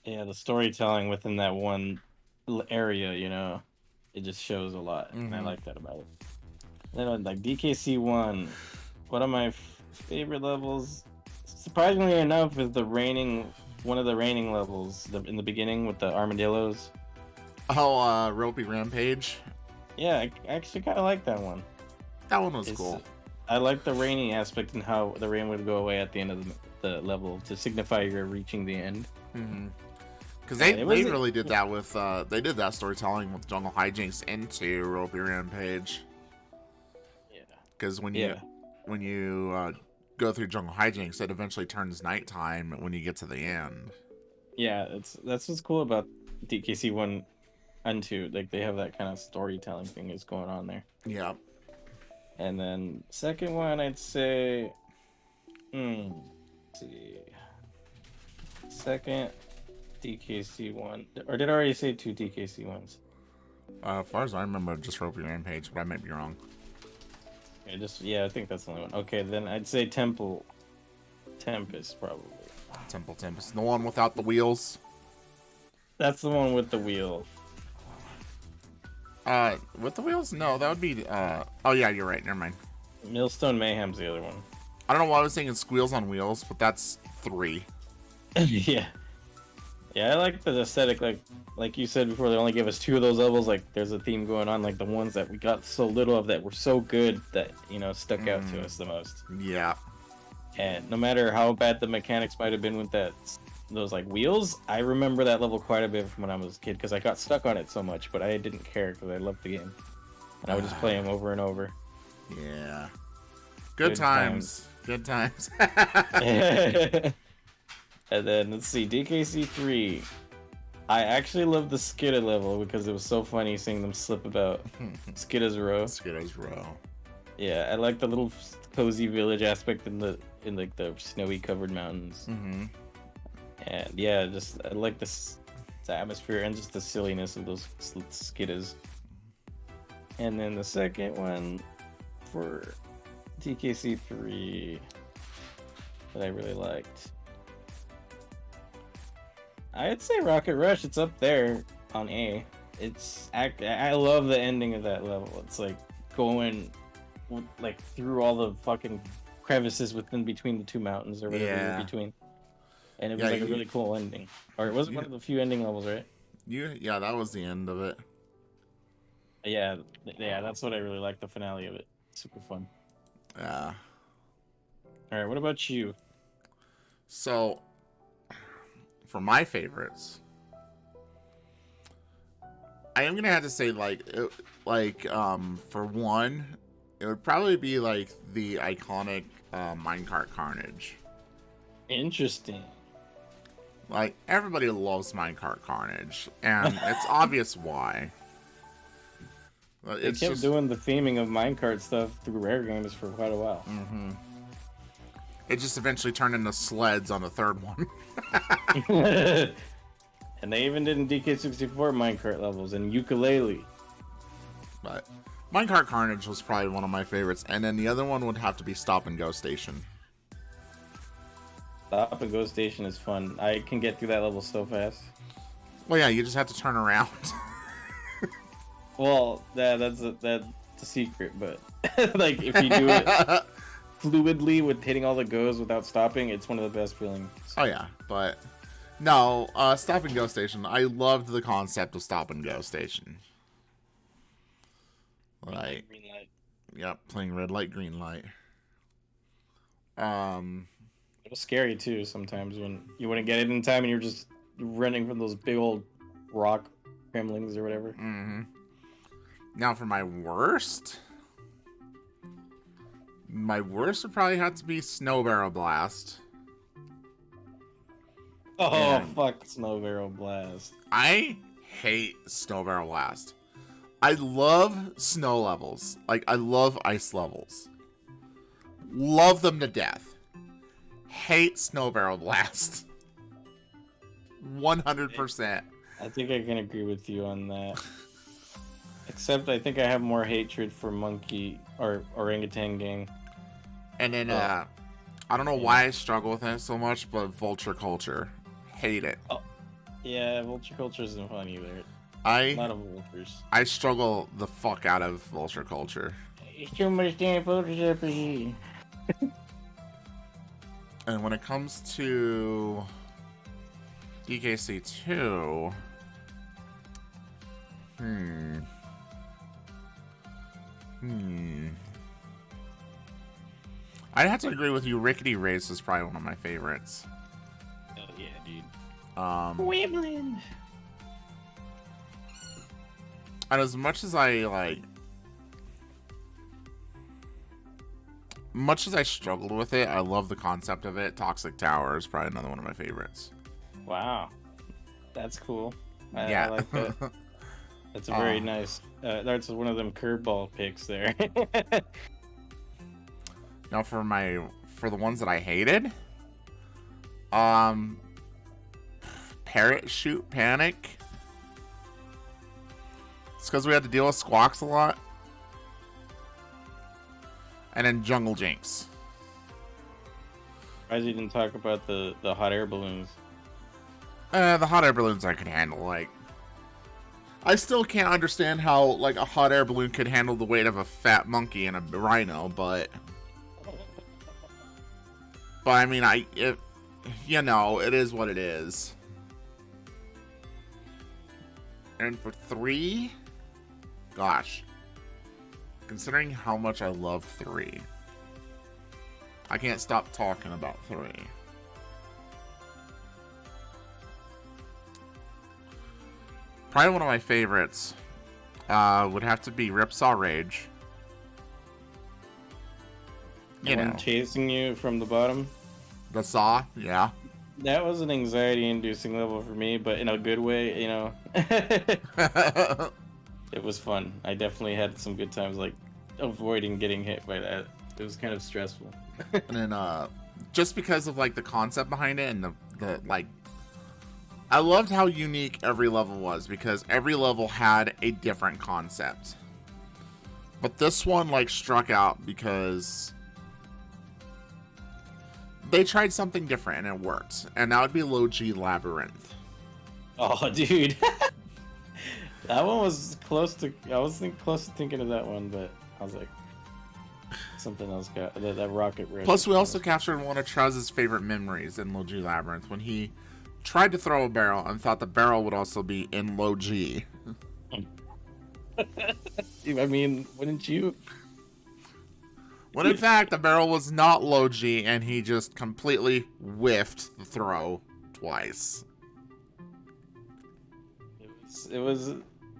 Yeah, the storytelling within that one area, you know, it just shows a lot, and I like that about it. Then on like DKC1, one of my favorite levels, surprisingly enough, is one of the raining levels in the beginning with the armadillos. Oh, Ropey Rampage. Yeah, I actually kind of like that one. That one was cool. I like the raining aspect and how the rain would go away at the end of the level to signify you're reaching the end. Because they really did that with they did that storytelling with Jungle Hijinks into Ropey Rampage. Yeah. Because when you go through Jungle Hijinks, it eventually turns nighttime when you get to the end. Yeah, that's what's cool about DKC1 and 2. Like they have that kind of storytelling thing is going on there. Yeah. And then second one, I'd say, let's see, second DKC1, or did I already say 2 DKC1s? As far as I remember, just Ropey Rampage, but I might be wrong. I think that's the only one. Okay, then I'd say Temple Tempest probably. Temple Tempest, the one without the wheels. That's the one with the wheel. With the wheels? No, that would be. Oh yeah, you're right. Never mind. Millstone Mayhem's the other one. I don't know why I was thinking Squeals on Wheels, but that's 3. Yeah. Yeah, I like the aesthetic. Like you said before, they only gave us 2 of those levels. Like, there's a theme going on. Like the ones that we got so little of that were so good that stuck out to us the most. Yeah. And no matter how bad the mechanics might have been with those like wheels, I remember that level quite a bit from when I was a kid because I got stuck on it so much, but I didn't care because I loved the game, and I would just play them over and over. Yeah. Good times. Good times. And then let's see, DKC3. I actually love the Skidda level because it was so funny seeing them slip about. Skidda's Row. Skidda's Row. Yeah, I like the little cozy village aspect in the snowy covered mountains. Mm-hmm. And yeah, I like the atmosphere and just the silliness of those skiddas. And then the second one for DKC3 that I really liked, I'd say Rocket Rush. It's up there on A. I love the ending of that level. It's like going like through all the fucking crevices between the 2 mountains or whatever between. And it was a really cool ending. Or it was one of the few ending levels, right? Yeah, that was the end of it. Yeah, that's what I really like, the finale of it. Super fun. Yeah. Alright, what about you? So, for my favorites, I am gonna have to say for one, It would probably be like the iconic minecart carnage. Interesting. Like, everybody loves minecart carnage, and it's obvious why. They kept doing the theming of minecart stuff through rare games for quite a while. Mm-hmm. It just eventually turned into sleds on the third one. And they even did in DK64 minecart levels and ukulele. But minecart carnage was probably one of my favorites, and then the other one would have to be Stop and Go Station. Stop and Go Station is fun. I can get through that level so fast. Well, yeah, you just have to turn around. Well, that's a secret, but like if you do it fluidly with hitting all the goes without stopping, it's one of the best feelings. Oh yeah, but no, Stop and Go Station. I loved the concept of Stop and Go Station. Like, Green light. Yep, playing red light, green light. It was scary too sometimes when you wouldn't get it in time and you're just running from those big old rock kremlings or whatever. Mm-hmm. Now for my worst would probably have to be Snow Barrel Blast. Oh, And fuck Snow Barrel Blast. I hate Snow Barrel Blast. I love snow levels. Like, I love ice levels. Love them to death. Hate Snow Barrel Blast. 100%. I think I can agree with you on that. Except I think I have more hatred for Monkey or Orangutan Gang. And then, I don't know why I struggle with it so much, but Vulture Culture. Hate it. Oh, yeah, Vulture Culture isn't fun either. A lot of vultures. I struggle the fuck out of Vulture Culture. It's too much damn vultures up here. And when it comes to DKC2, I'd have to agree with you. Rickety Race is probably one of my favorites. Oh yeah, dude. Wibbling. And as much as I struggled with it, I love the concept of it. Toxic Tower is probably another one of my favorites. Wow, that's cool. Yeah. I like that. That's a very nice. That's one of them curveball picks there. Now for the ones that I hated, Parrot Shoot Panic. It's because we had to deal with squawks a lot. And then Jungle Jinx. Why you didn't talk about the hot air balloons? The hot air balloons I could handle. Like, I still can't understand how like a hot air balloon could handle the weight of a fat monkey and a rhino, but I mean, it is what it is. And for 3, gosh, considering how much I love 3, I can't stop talking about 3. Probably one of my favorites would have to be Ripsaw Rage. You know, chasing you from the bottom. The saw, yeah. That was an anxiety-inducing level for me, but in a good way, you know. It was fun. I definitely had some good times, like avoiding getting hit by that. It was kind of stressful. And then, just because of like the concept behind it and the like, I loved how unique every level was because every level had a different concept. But this one like struck out because they tried something different and it worked. And that would be Low G Labyrinth. Oh, dude. That one was close to... I was close to thinking of that one, but I was like... Something else got... That rocket rip. Plus, we also captured one of Trez's favorite memories in Low G Labyrinth when he tried to throw a barrel and thought the barrel would also be in Low G. I mean, wouldn't you? When in fact, the barrel was not Low G and he just completely whiffed the throw twice. It was...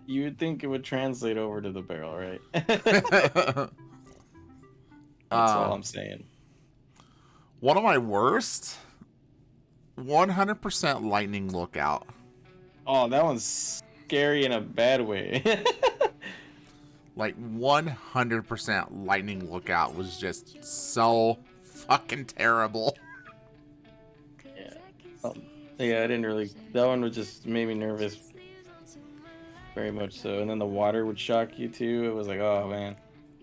You would think it would translate over to the barrel, right? That's all I'm saying. One of my worst, 100% lightning lookout. Oh, that one's scary in a bad way. Like 100% lightning lookout was just so fucking terrible. Yeah. Yeah, I didn't really. That one was just made me nervous. Very much so. And then the water would shock you too. It was like, oh man.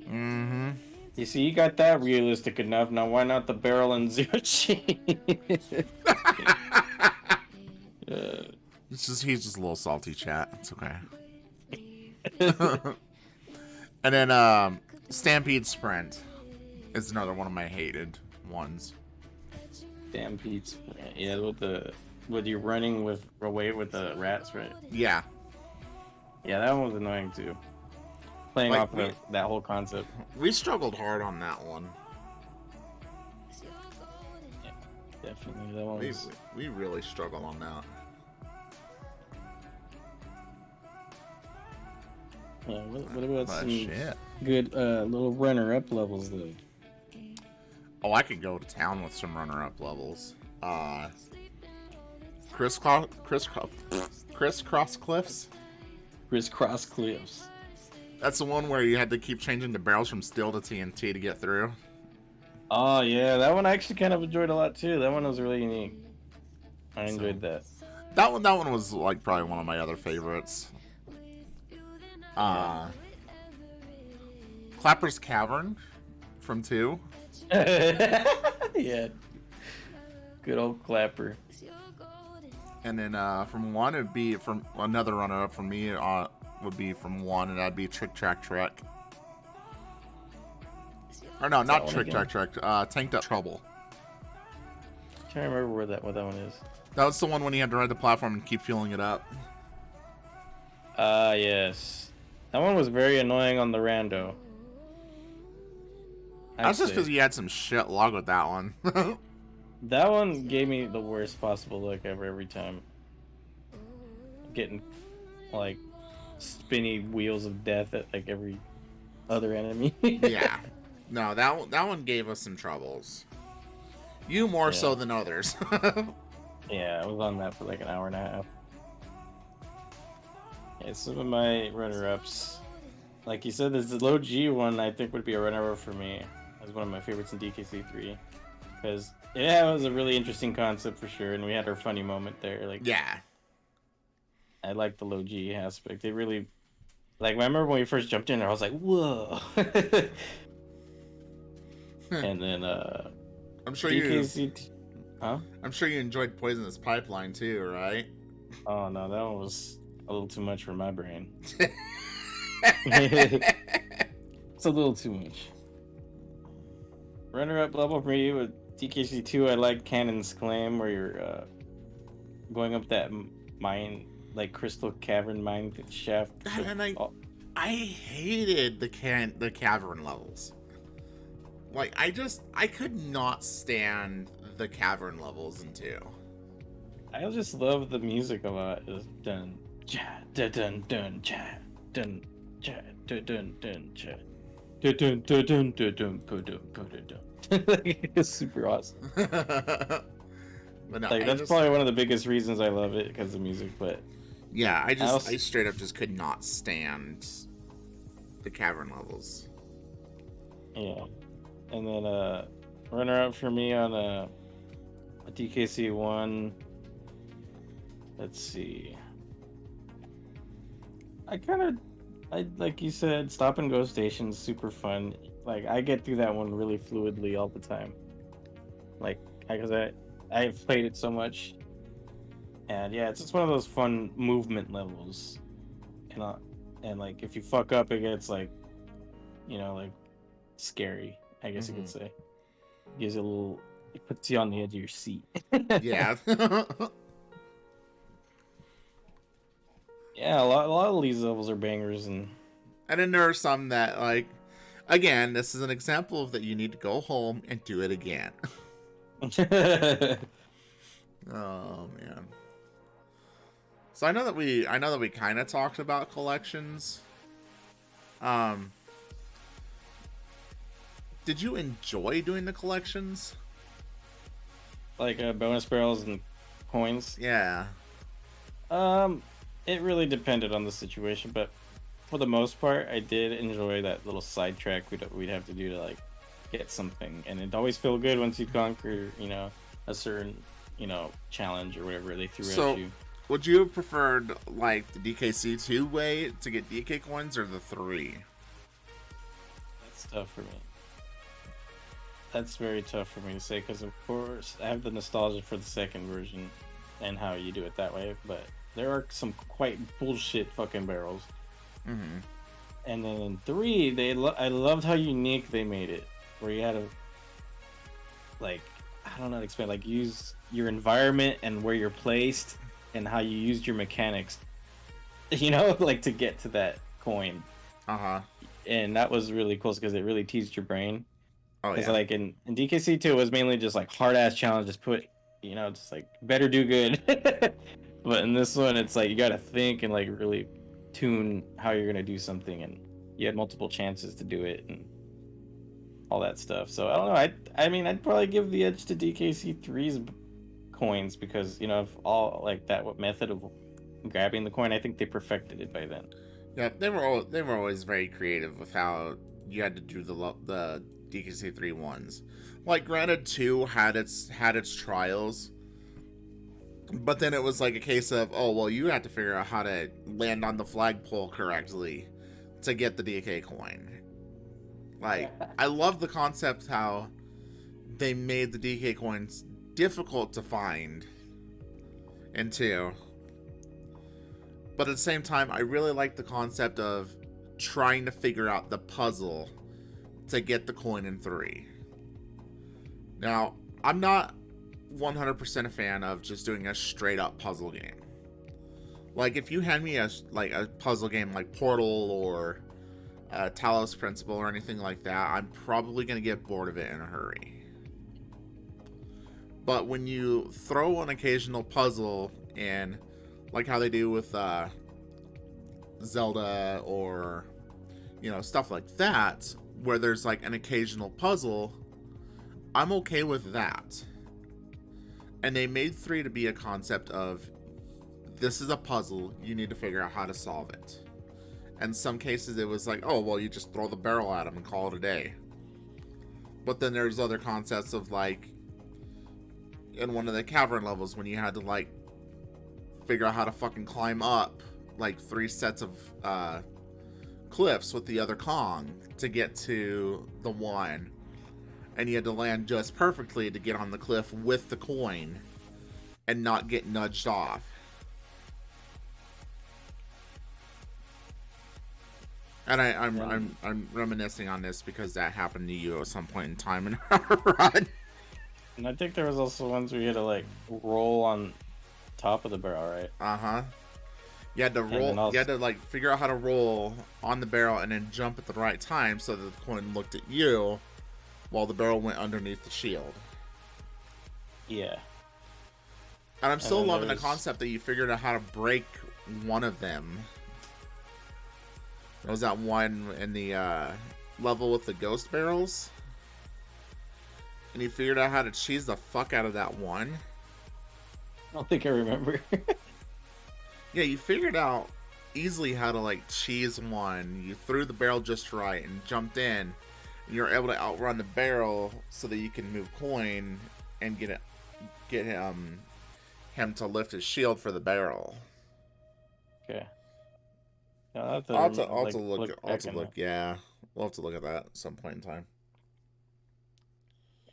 Mm-hmm. You see, you got that realistic enough. Now why not the barrel and zero G? He's just a little salty, chat. It's okay. And then Stampede Sprint is another one of my hated ones. Stampede Sprint. Yeah, with you running away with the rats, right? Yeah. Yeah, that one was annoying too. Playing Like, off of that whole concept. We struggled hard on that one. Yeah, definitely. That one was... We really struggled on that. Yeah, what about some shit. good little runner-up levels though? Oh, I could go to town with some runner-up levels. Crisscross Cliffs. Crisscross Cliffs. That's the one where you had to keep changing the barrels from steel to TNT to get through. Oh yeah, that one I actually kind of enjoyed a lot too. That one was really unique. I enjoyed that. That one was like probably one of my other favorites. Clapper's Cavern from 2. Yeah. Good old Clapper. And then from 1 it'd be from another runner up for me would be from 1, and that'd be Trick Track Trek. Or no, not Trick Track Trek. Tanked Up Trouble. Can't remember what that one is. That was the one when you had to ride the platform and keep fueling it up. Yes. That one was very annoying on the rando. That's just because you had some shit luck with that one. That one gave me the worst possible luck ever every time. Getting, like, spinny wheels of death at, like, every other enemy. Yeah. No, that one gave us some troubles. You more so than others. Yeah, I was on that for like an hour and a half. Yeah, some of my runner-ups. Like you said, this low G one I think would be a runner-up for me. As one of my favorites in DKC3. Because it was a really interesting concept for sure, and we had our funny moment there. Like, yeah. I like the low G aspect. It really... Like, I remember when we first jumped in there, I was like, whoa! And then, I'm sure DKC... Huh? I'm sure you enjoyed Poisonous Pipeline too, right? Oh no, that one was a little too much for my brain. It's a little too much. Runner-up level for me with DKC2, I like Cannon's Claim, where you're going up that mine, like crystal cavern mine shaft. And I hated the cavern levels. Like, I could not stand the cavern levels in 2. I just love the music a lot. It's dun cha dun dun dun cha dun cha dun dun dun cha dun dun dun dun dun dun dun dun. It's super awesome. But no, like, that's probably one of the biggest reasons I love it, because of music. But yeah, I straight up just could not stand the cavern levels. Yeah. And then runner up for me on a DKC 1. Let's see. I like you said, stop and go stations super fun. Like, I get through that one really fluidly all the time. Like, because I've played it so much. And yeah, it's just one of those fun movement levels. And like, if you fuck up, it gets like, like scary, I guess you could say. Gives you a little, it puts you on the edge of your seat. Yeah. Yeah, a lot of these levels are bangers, and then there are some that, like, again, this is an example of that you need to go home and do it again. Oh man. So I know that we kind of talked about collections. did you enjoy doing the collections? Like bonus barrels and coins. Yeah. It really depended on the situation, but for the most part, I did enjoy that little sidetrack we'd have to do to like get something, and it always felt good once you conquer, a certain, challenge or whatever they threw at you. Would you have preferred like the DKC2 way to get DK coins or the 3? That's tough for me. That's very tough for me to say because, of course, I have the nostalgia for the second version and how you do it that way, but there are some quite bullshit fucking barrels. Mm-hmm. And then in 3, I loved how unique they made it, where you had to, like, I don't know how to explain, like, use your environment and where you're placed and how you used your mechanics, like to get to that coin. Uh-huh. And that was really cool because it really teased your brain. Oh, Because yeah. like in DKC2, it was mainly just like hard ass challenges. Put, just like better do good. But in this one, it's like you gotta think and like really tune how you're gonna do something, and you had multiple chances to do it and all that stuff. So I don't know. I mean, I'd probably give the edge to DKC3's coins because of all like that method of grabbing the coin. I think they perfected it by then. Yeah, they were always very creative with how you had to do the DKC3 ones. Like, granted, 2 had its trials, but then it was like a case of, oh, well, you have to figure out how to land on the flagpole correctly to get the DK coin. Like, I love the concept how they made the DK coins difficult to find in 2. But at the same time, I really like the concept of trying to figure out the puzzle to get the coin in 3. Now, I'm not 100% a fan of just doing a straight up puzzle game. Like, if you hand me a puzzle game like Portal or Talos Principle or anything like that, I'm probably going to get bored of it in a hurry. But when you throw an occasional puzzle in, like how they do with Zelda or stuff like that, where there's like an occasional puzzle, I'm okay with that. And they made 3 to be a concept of, this is a puzzle, you need to figure out how to solve it. And some cases it was like, oh, well, you just throw the barrel at them and call it a day. But then there's other concepts of like, in one of the cavern levels when you had to like figure out how to fucking climb up like 3 sets of cliffs with the other Kong to get to the one, and you had to land just perfectly to get on the cliff with the coin and not get nudged off. And I'm reminiscing on this because that happened to you at some point in time in our run. And I think there was also ones where you had to like roll on top of the barrel, right? Uh-huh. You had to roll. You had to like figure out how to roll on the barrel and then jump at the right time so that the coin looked at you while the barrel went underneath the shield. Yeah. And I'm still loving the concept that you figured out how to break one of them. There was that one in the level with the ghost barrels, and you figured out how to cheese the fuck out of that one. I don't think I remember. Yeah, you figured out easily how to like cheese one. You threw the barrel just right and jumped in, and you're able to outrun the barrel so that you can move coin and get him to lift his shield for the barrel. Okay. Yeah, I'll have to look. Yeah, we'll have to look at that at some point in time.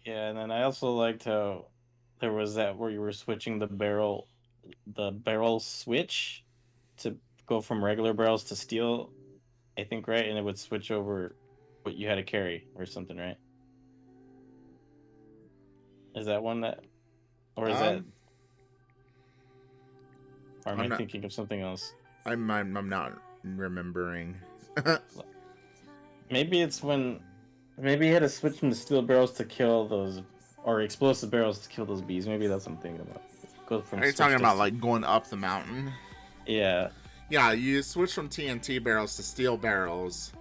Yeah, and then I also liked how there was that where you were switching the barrel switch to go from regular barrels to steel, I think, right? And it would switch over what you had to carry or something, right? Is that one that, or is that, or am I thinking of something else? I'm not remembering. Maybe it's when, maybe you had to switch from the steel barrels to kill those, or explosive barrels to kill those bees. Maybe that's what I'm thinking about. Are you talking about like going up the mountain? Yeah. Yeah, you switch from TNT barrels to steel barrels,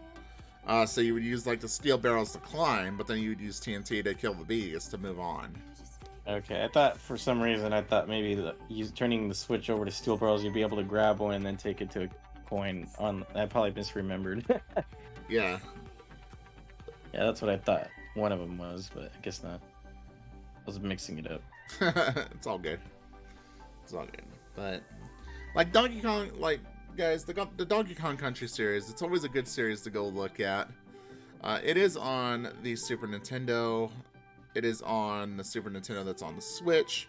So you would use like the steel barrels to climb, but then you would use TNT to kill the bees to move on. Okay, I thought for some reason maybe turning the switch over to steel barrels, you'd be able to grab one and then take it to a coin. I probably misremembered. Yeah. Yeah, that's what I thought one of them was, but I guess not. I was mixing it up. It's all good. It's all good. But like Donkey Kong, like guys, the Donkey Kong Country series, it's always a good series to go look at. It is on the Super Nintendo. It is on the Super Nintendo that's on the Switch.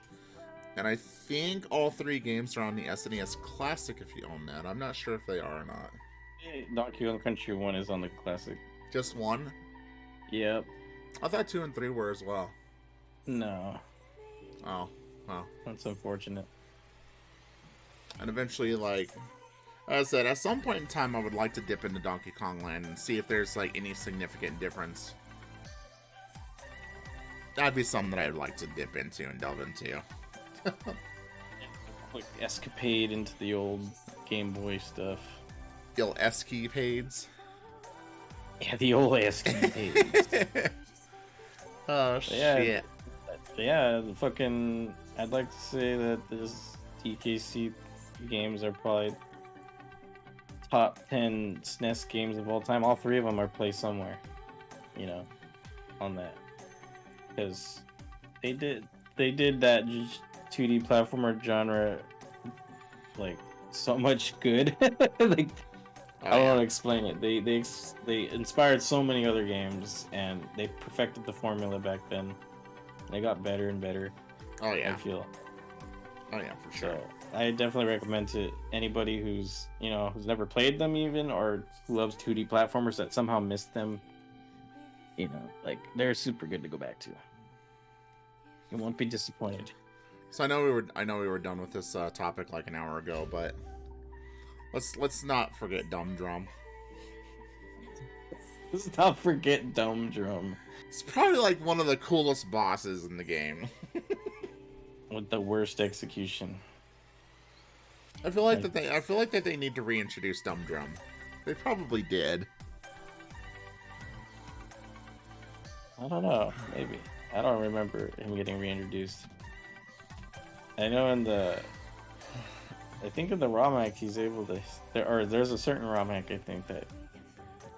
And I think all 3 games are on the SNES Classic if you own that. I'm not sure if they are or not. Donkey Kong Country 1 is on the Classic. Just 1? Yep. I thought 2 and 3 were as well. No. Oh, well. That's unfortunate. And eventually, like, as I said, at some point in time, I would like to dip into Donkey Kong Land and see if there's, like, any significant difference. That'd be something that I'd like to dip into and delve into. Like, escapade into the old Game Boy stuff. The old escapades. Yeah, the old escapades. Oh, shit. Yeah, the fucking... I'd like to say that this DKC games are probably top 10 SNES games of all time. All 3 of them are played somewhere, you know, on that. Because they did that 2D platformer genre like so much good. Like I don't want to explain it. They inspired so many other games and they perfected the formula back then. They got better and better. Oh yeah. I feel. Oh yeah, for sure. So I definitely recommend to anybody who's never played them even or who loves 2D platformers that somehow missed them. You know, like they're super good to go back to. You won't be disappointed. So I know we were done with this topic like an hour ago, but let's not forget Dumb Drum. Let's not forget Dumb Drum. It's probably like one of the coolest bosses in the game. With the worst execution. I feel like that they need to reintroduce Dumb Drum. They probably did. I don't know, maybe. I don't remember him getting reintroduced. I know I think in the ROM hack he's able to, there's a certain ROM hack I think that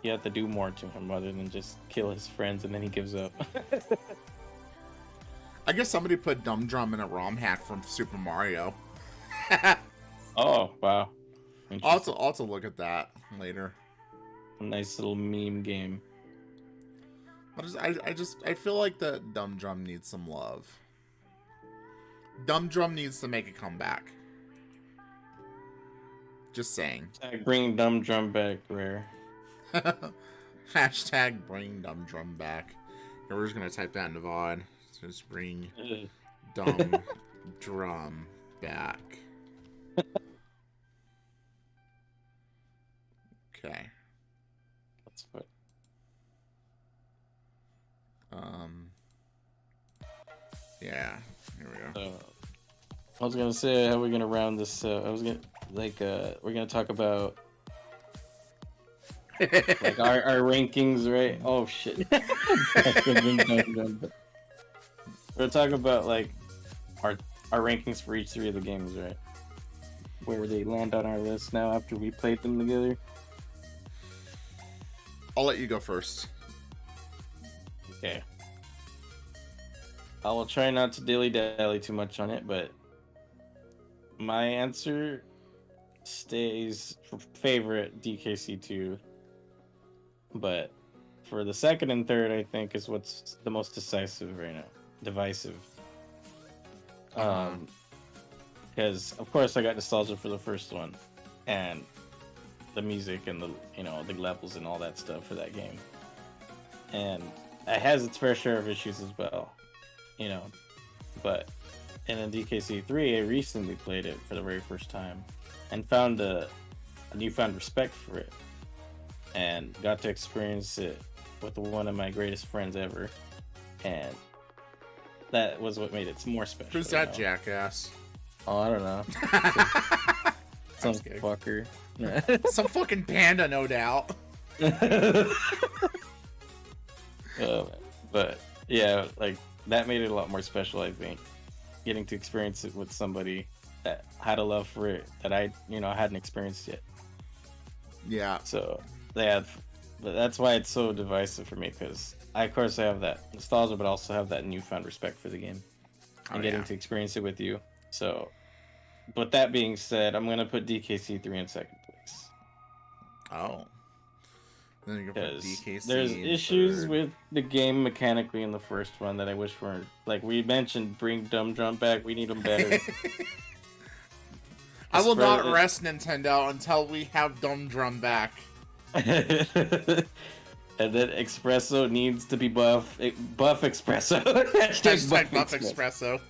you have to do more to him rather than just kill his friends and then he gives up. I guess somebody put Dumb Drum in a ROM hack from Super Mario. Oh, wow. I'll have to look at that later. A nice little meme game. I feel like that Dumb Drum needs some love. Dumb Drum needs to make a comeback. Just saying. Bring Dumb Drum back, Rare. Hashtag bring Dumb Drum back. Here, we're just gonna type that into VOD. So just bring Dumb Drum back. Okay. That's fine. Yeah, here we go. I was gonna say, how are we gonna round this? We're gonna talk about like our rankings, right? Oh shit. We're gonna talk about like our rankings for each 3 of the games, right? Where they land on our list now after we played them together. I'll let you go first. Okay. I will try not to dilly-dally too much on it, but my answer stays for favorite DKC2. But for the second and third, I think is what's the most decisive right now. Divisive. Because of course I got nostalgia for the first one, and the music and the levels and all that stuff for that game, and it has its fair share of issues as well, but in DKC3 I recently played it for the very first time and found a newfound respect for it and got to experience it with one of my greatest friends ever, and that was what made it more special. Who's that jackass? Oh, I don't know. Some fucker. Some fucking panda, no doubt. But yeah, like that made it a lot more special. I think getting to experience it with somebody that had a love for it that I hadn't experienced yet. Yeah. So that's why it's so divisive for me, because I of course have that nostalgia, but also have that newfound respect for the game and getting to experience it with you. So, but that being said, I'm gonna put DKC 3 in second place. Oh. Then you can put DKC. There's issues with the game mechanically in the first one that I wish weren't. Like we mentioned, bring Dumb Drum back. We need them better. I will not rest, Nintendo, until we have Dumb Drum back. And then Espresso needs to be buff. Buff Espresso. Hashtag buff Espresso.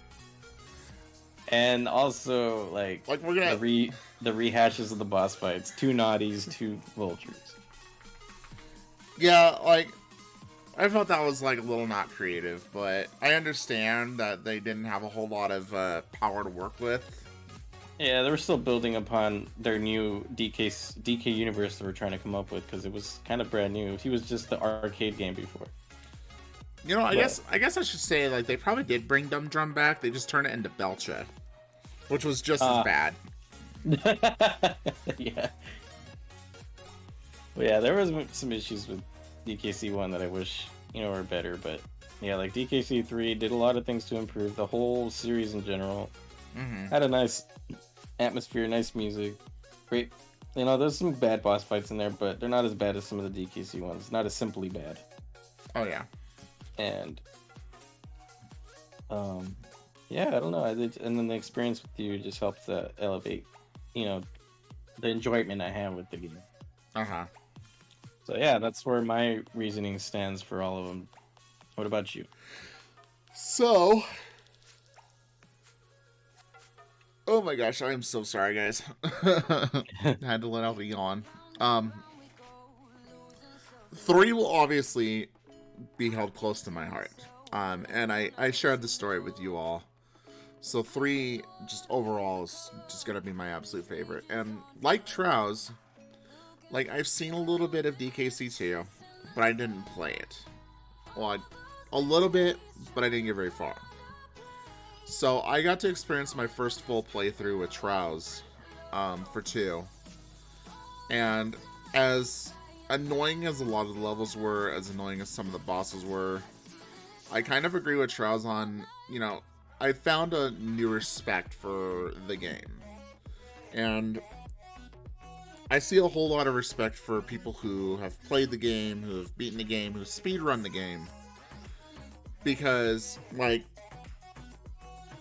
And also, like we're gonna the rehashes of the boss fights. 2 naughties, 2 vultures. Yeah, like I thought that was like a little not creative, but I understand that they didn't have a whole lot of power to work with. Yeah, they were still building upon their new DK universe that we're trying to come up with, because it was kind of brand new. He was just the arcade game before. You know, I guess I should say, like, they probably did bring Dumb Drum back. They just turned it into Belcha, which was just as bad. Yeah. Well, yeah, there was some issues with DKC 1 that I wish, were better, but yeah, like DKC 3 did a lot of things to improve the whole series in general. Had a nice atmosphere, nice music, great. There's some bad boss fights in there, but they're not as bad as some of the DKC ones. Not as simply bad. Oh yeah. And yeah, I don't know. And then the experience with you just helps to elevate, the enjoyment I have with the game. So yeah, that's where my reasoning stands for all of them. What about you? So, oh my gosh, I am so sorry, guys. I had to let out a yawn. 3 will obviously be held close to my heart. And I shared the story with you all. So 3, just overall, is just gonna be my absolute favorite. And like Trows, like, I've seen a little bit of DKC 2, but I didn't play it. Well, a little bit, but I didn't get very far. So I got to experience my first full playthrough with Trows for 2. And as annoying as a lot of the levels were, as annoying as some of the bosses were, I kind of agree with Trows on, I found a new respect for the game. And I see a whole lot of respect for people who have played the game, who have beaten the game, who speedrun the game. Because, like,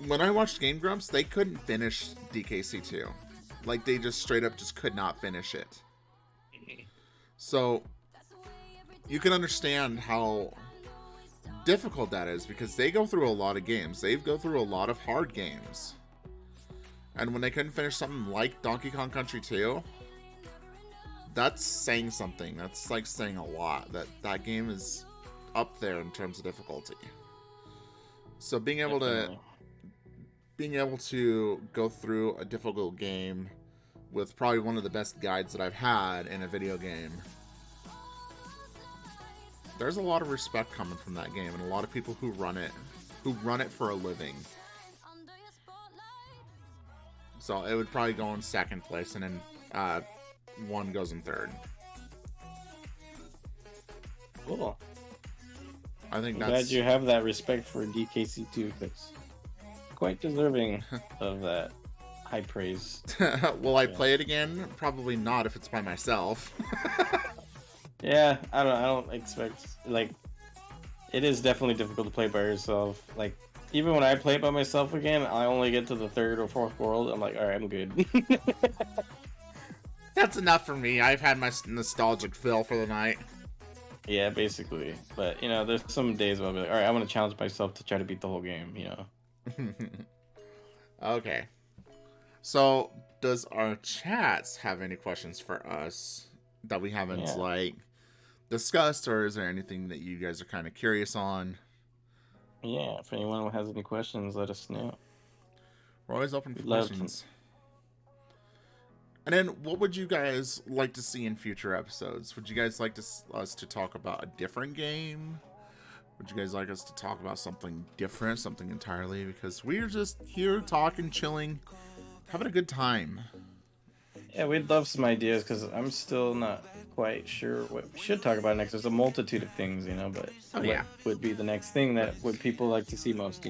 when I watched Game Grumps, they couldn't finish DKC 2. Like, they just straight up just could not finish it. So, you can understand how difficult that is, because they go through a lot of games. They go through a lot of hard games. And when they couldn't finish something like Donkey Kong Country 2, that's saying something. That's like saying a lot. That game is up there in terms of difficulty. So being able to go through a difficult game with probably one of the best guides that I've had in a video game, there's a lot of respect coming from that game, and a lot of people who run it for a living. So it would probably go in second place, and then 1 goes in third. Cool. I think I'm glad you have that respect for DKC2, because quite deserving of that high praise. Will I play it again? Probably not if it's by myself. Yeah, I don't expect, like, it is definitely difficult to play by yourself. Like, even when I play it by myself again, I only get to the 3rd or 4th world. I'm like, alright, I'm good. That's enough for me. I've had my nostalgic fill for the night. Yeah, basically. But, there's some days where I'll be like, alright, I want to challenge myself to try to beat the whole game, Okay. So, does our chats have any questions for us that we haven't, discussed, or is there anything that you guys are kind of curious on? Yeah, if anyone has any questions, let us know. We're always open for questions. And then, what would you guys like to see in future episodes? Would you guys like us to talk about a different game? Would you guys like us to talk about something different, something entirely? Because we're just here talking, chilling, having a good time. Yeah, we'd love some ideas because I'm still not quite sure what we should talk about next. There's a multitude of things, but what would be the next thing that would people like to see most,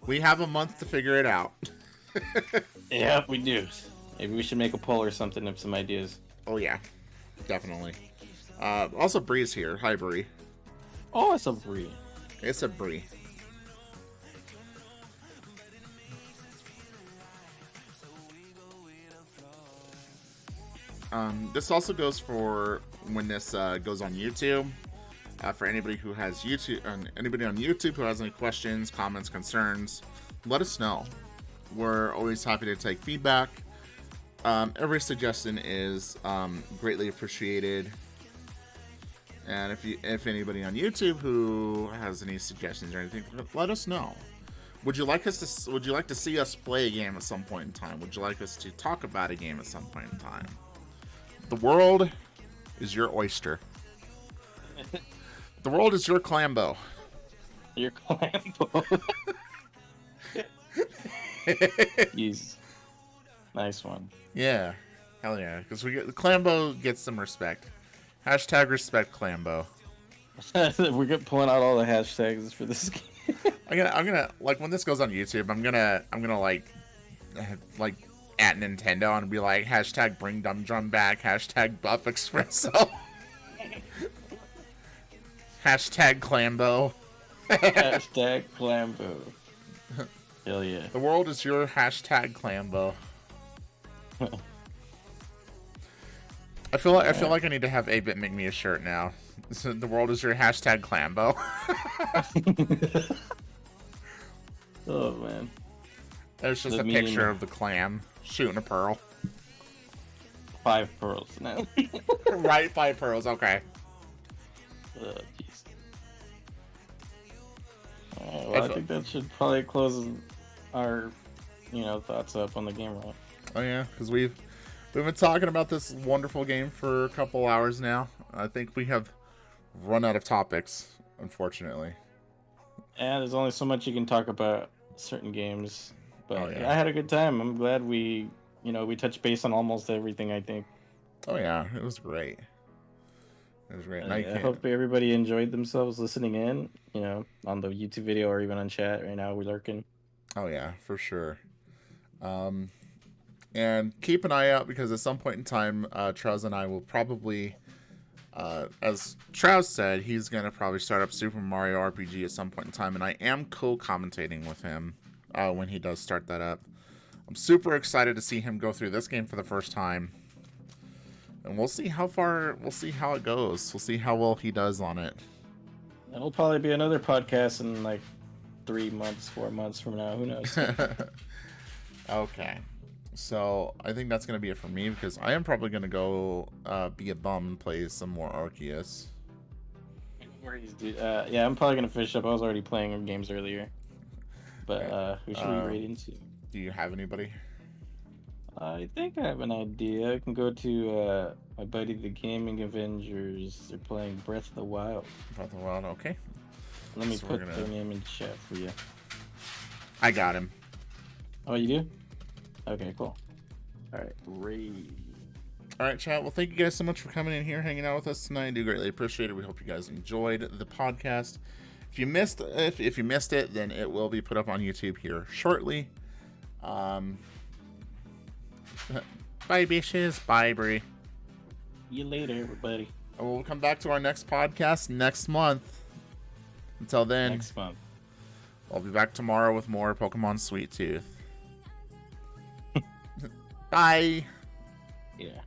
We have a month to figure it out. Yeah, we do. Maybe we should make a poll or something of some ideas. Oh, yeah. Definitely. Also, Bree's here. Hi, Bree. Oh, it's a Bree. It's a Bree. This also goes for when this goes on YouTube. For anybody who has anybody on YouTube who has any questions, comments, concerns, let us know. We're always happy to take feedback. Every suggestion is greatly appreciated. And if anybody on YouTube who has any suggestions or anything, let us know. Would you like to see us play a game at some point in time? Would you like us to talk about a game at some point in time? The world is your oyster. The world is your clambo. Your clambo. Jeez. Nice one. Yeah. Hell yeah. Because Clambo gets some respect. Hashtag respect Clambo. We're pulling out all the hashtags for this game. I'm gonna like when this goes on YouTube, I'm gonna like at Nintendo and be like hashtag bring Dumb Drum back, hashtag buff espresso. Hashtag Clambo. Hashtag Clambo. Hell yeah. The world is your hashtag Clambo. I feel like I need to have 8-Bit make me a shirt now. So the world is your hashtag Clambo. Oh man. There's just a picture of the clam shooting a pearl. 5 pearls now. Right, 5 pearls, okay. Oh, jeez. Well, I think that should probably close our, thoughts up on the game, right? Oh yeah, because we've been talking about this wonderful game for a couple hours now. I think we have run out of topics, unfortunately. And there's only so much you can talk about certain games. But yeah. I had a good time. I'm glad we touched base on almost everything, I think. Oh yeah, it was great. It was great. I hope everybody enjoyed themselves listening in, on the YouTube video or even on chat right now. We're lurking. Oh yeah, for sure. And keep an eye out because at some point in time, Trouz and I will probably, as Trouz said, he's going to probably start up Super Mario RPG at some point in time. And I am co-commentating with him when he does start that up. I'm super excited to see him go through this game for the first time. And we'll see how it goes. We'll see how well he does on it. It'll probably be another podcast in like 3 months, 4 months from now. Who knows? Okay. So I think that's going to be it for me because I am probably going to go be a bum and play some more Arceus. Yeah, I'm probably going to finish up. I was already playing games earlier. But who should we raid into? Do you have anybody? I think I have an idea. I can go to my buddy the Gaming Avengers. They're playing Breath of the Wild. Breath of the Wild, okay. Let me put their name in chat for you. I got him. Oh, you do? Okay, cool. Alright, raid. Alright, chat. Well, thank you guys so much for coming in here, hanging out with us tonight. I do greatly appreciate it. We hope you guys enjoyed the podcast. If you missed it, then it will be put up on YouTube here shortly. Bye, bitches. Bye, Bree. See you later, everybody. And we'll come back to our next podcast next month. Until then, next month. I'll be back tomorrow with more Pokemon Sweet Tooth. Bye. Yeah.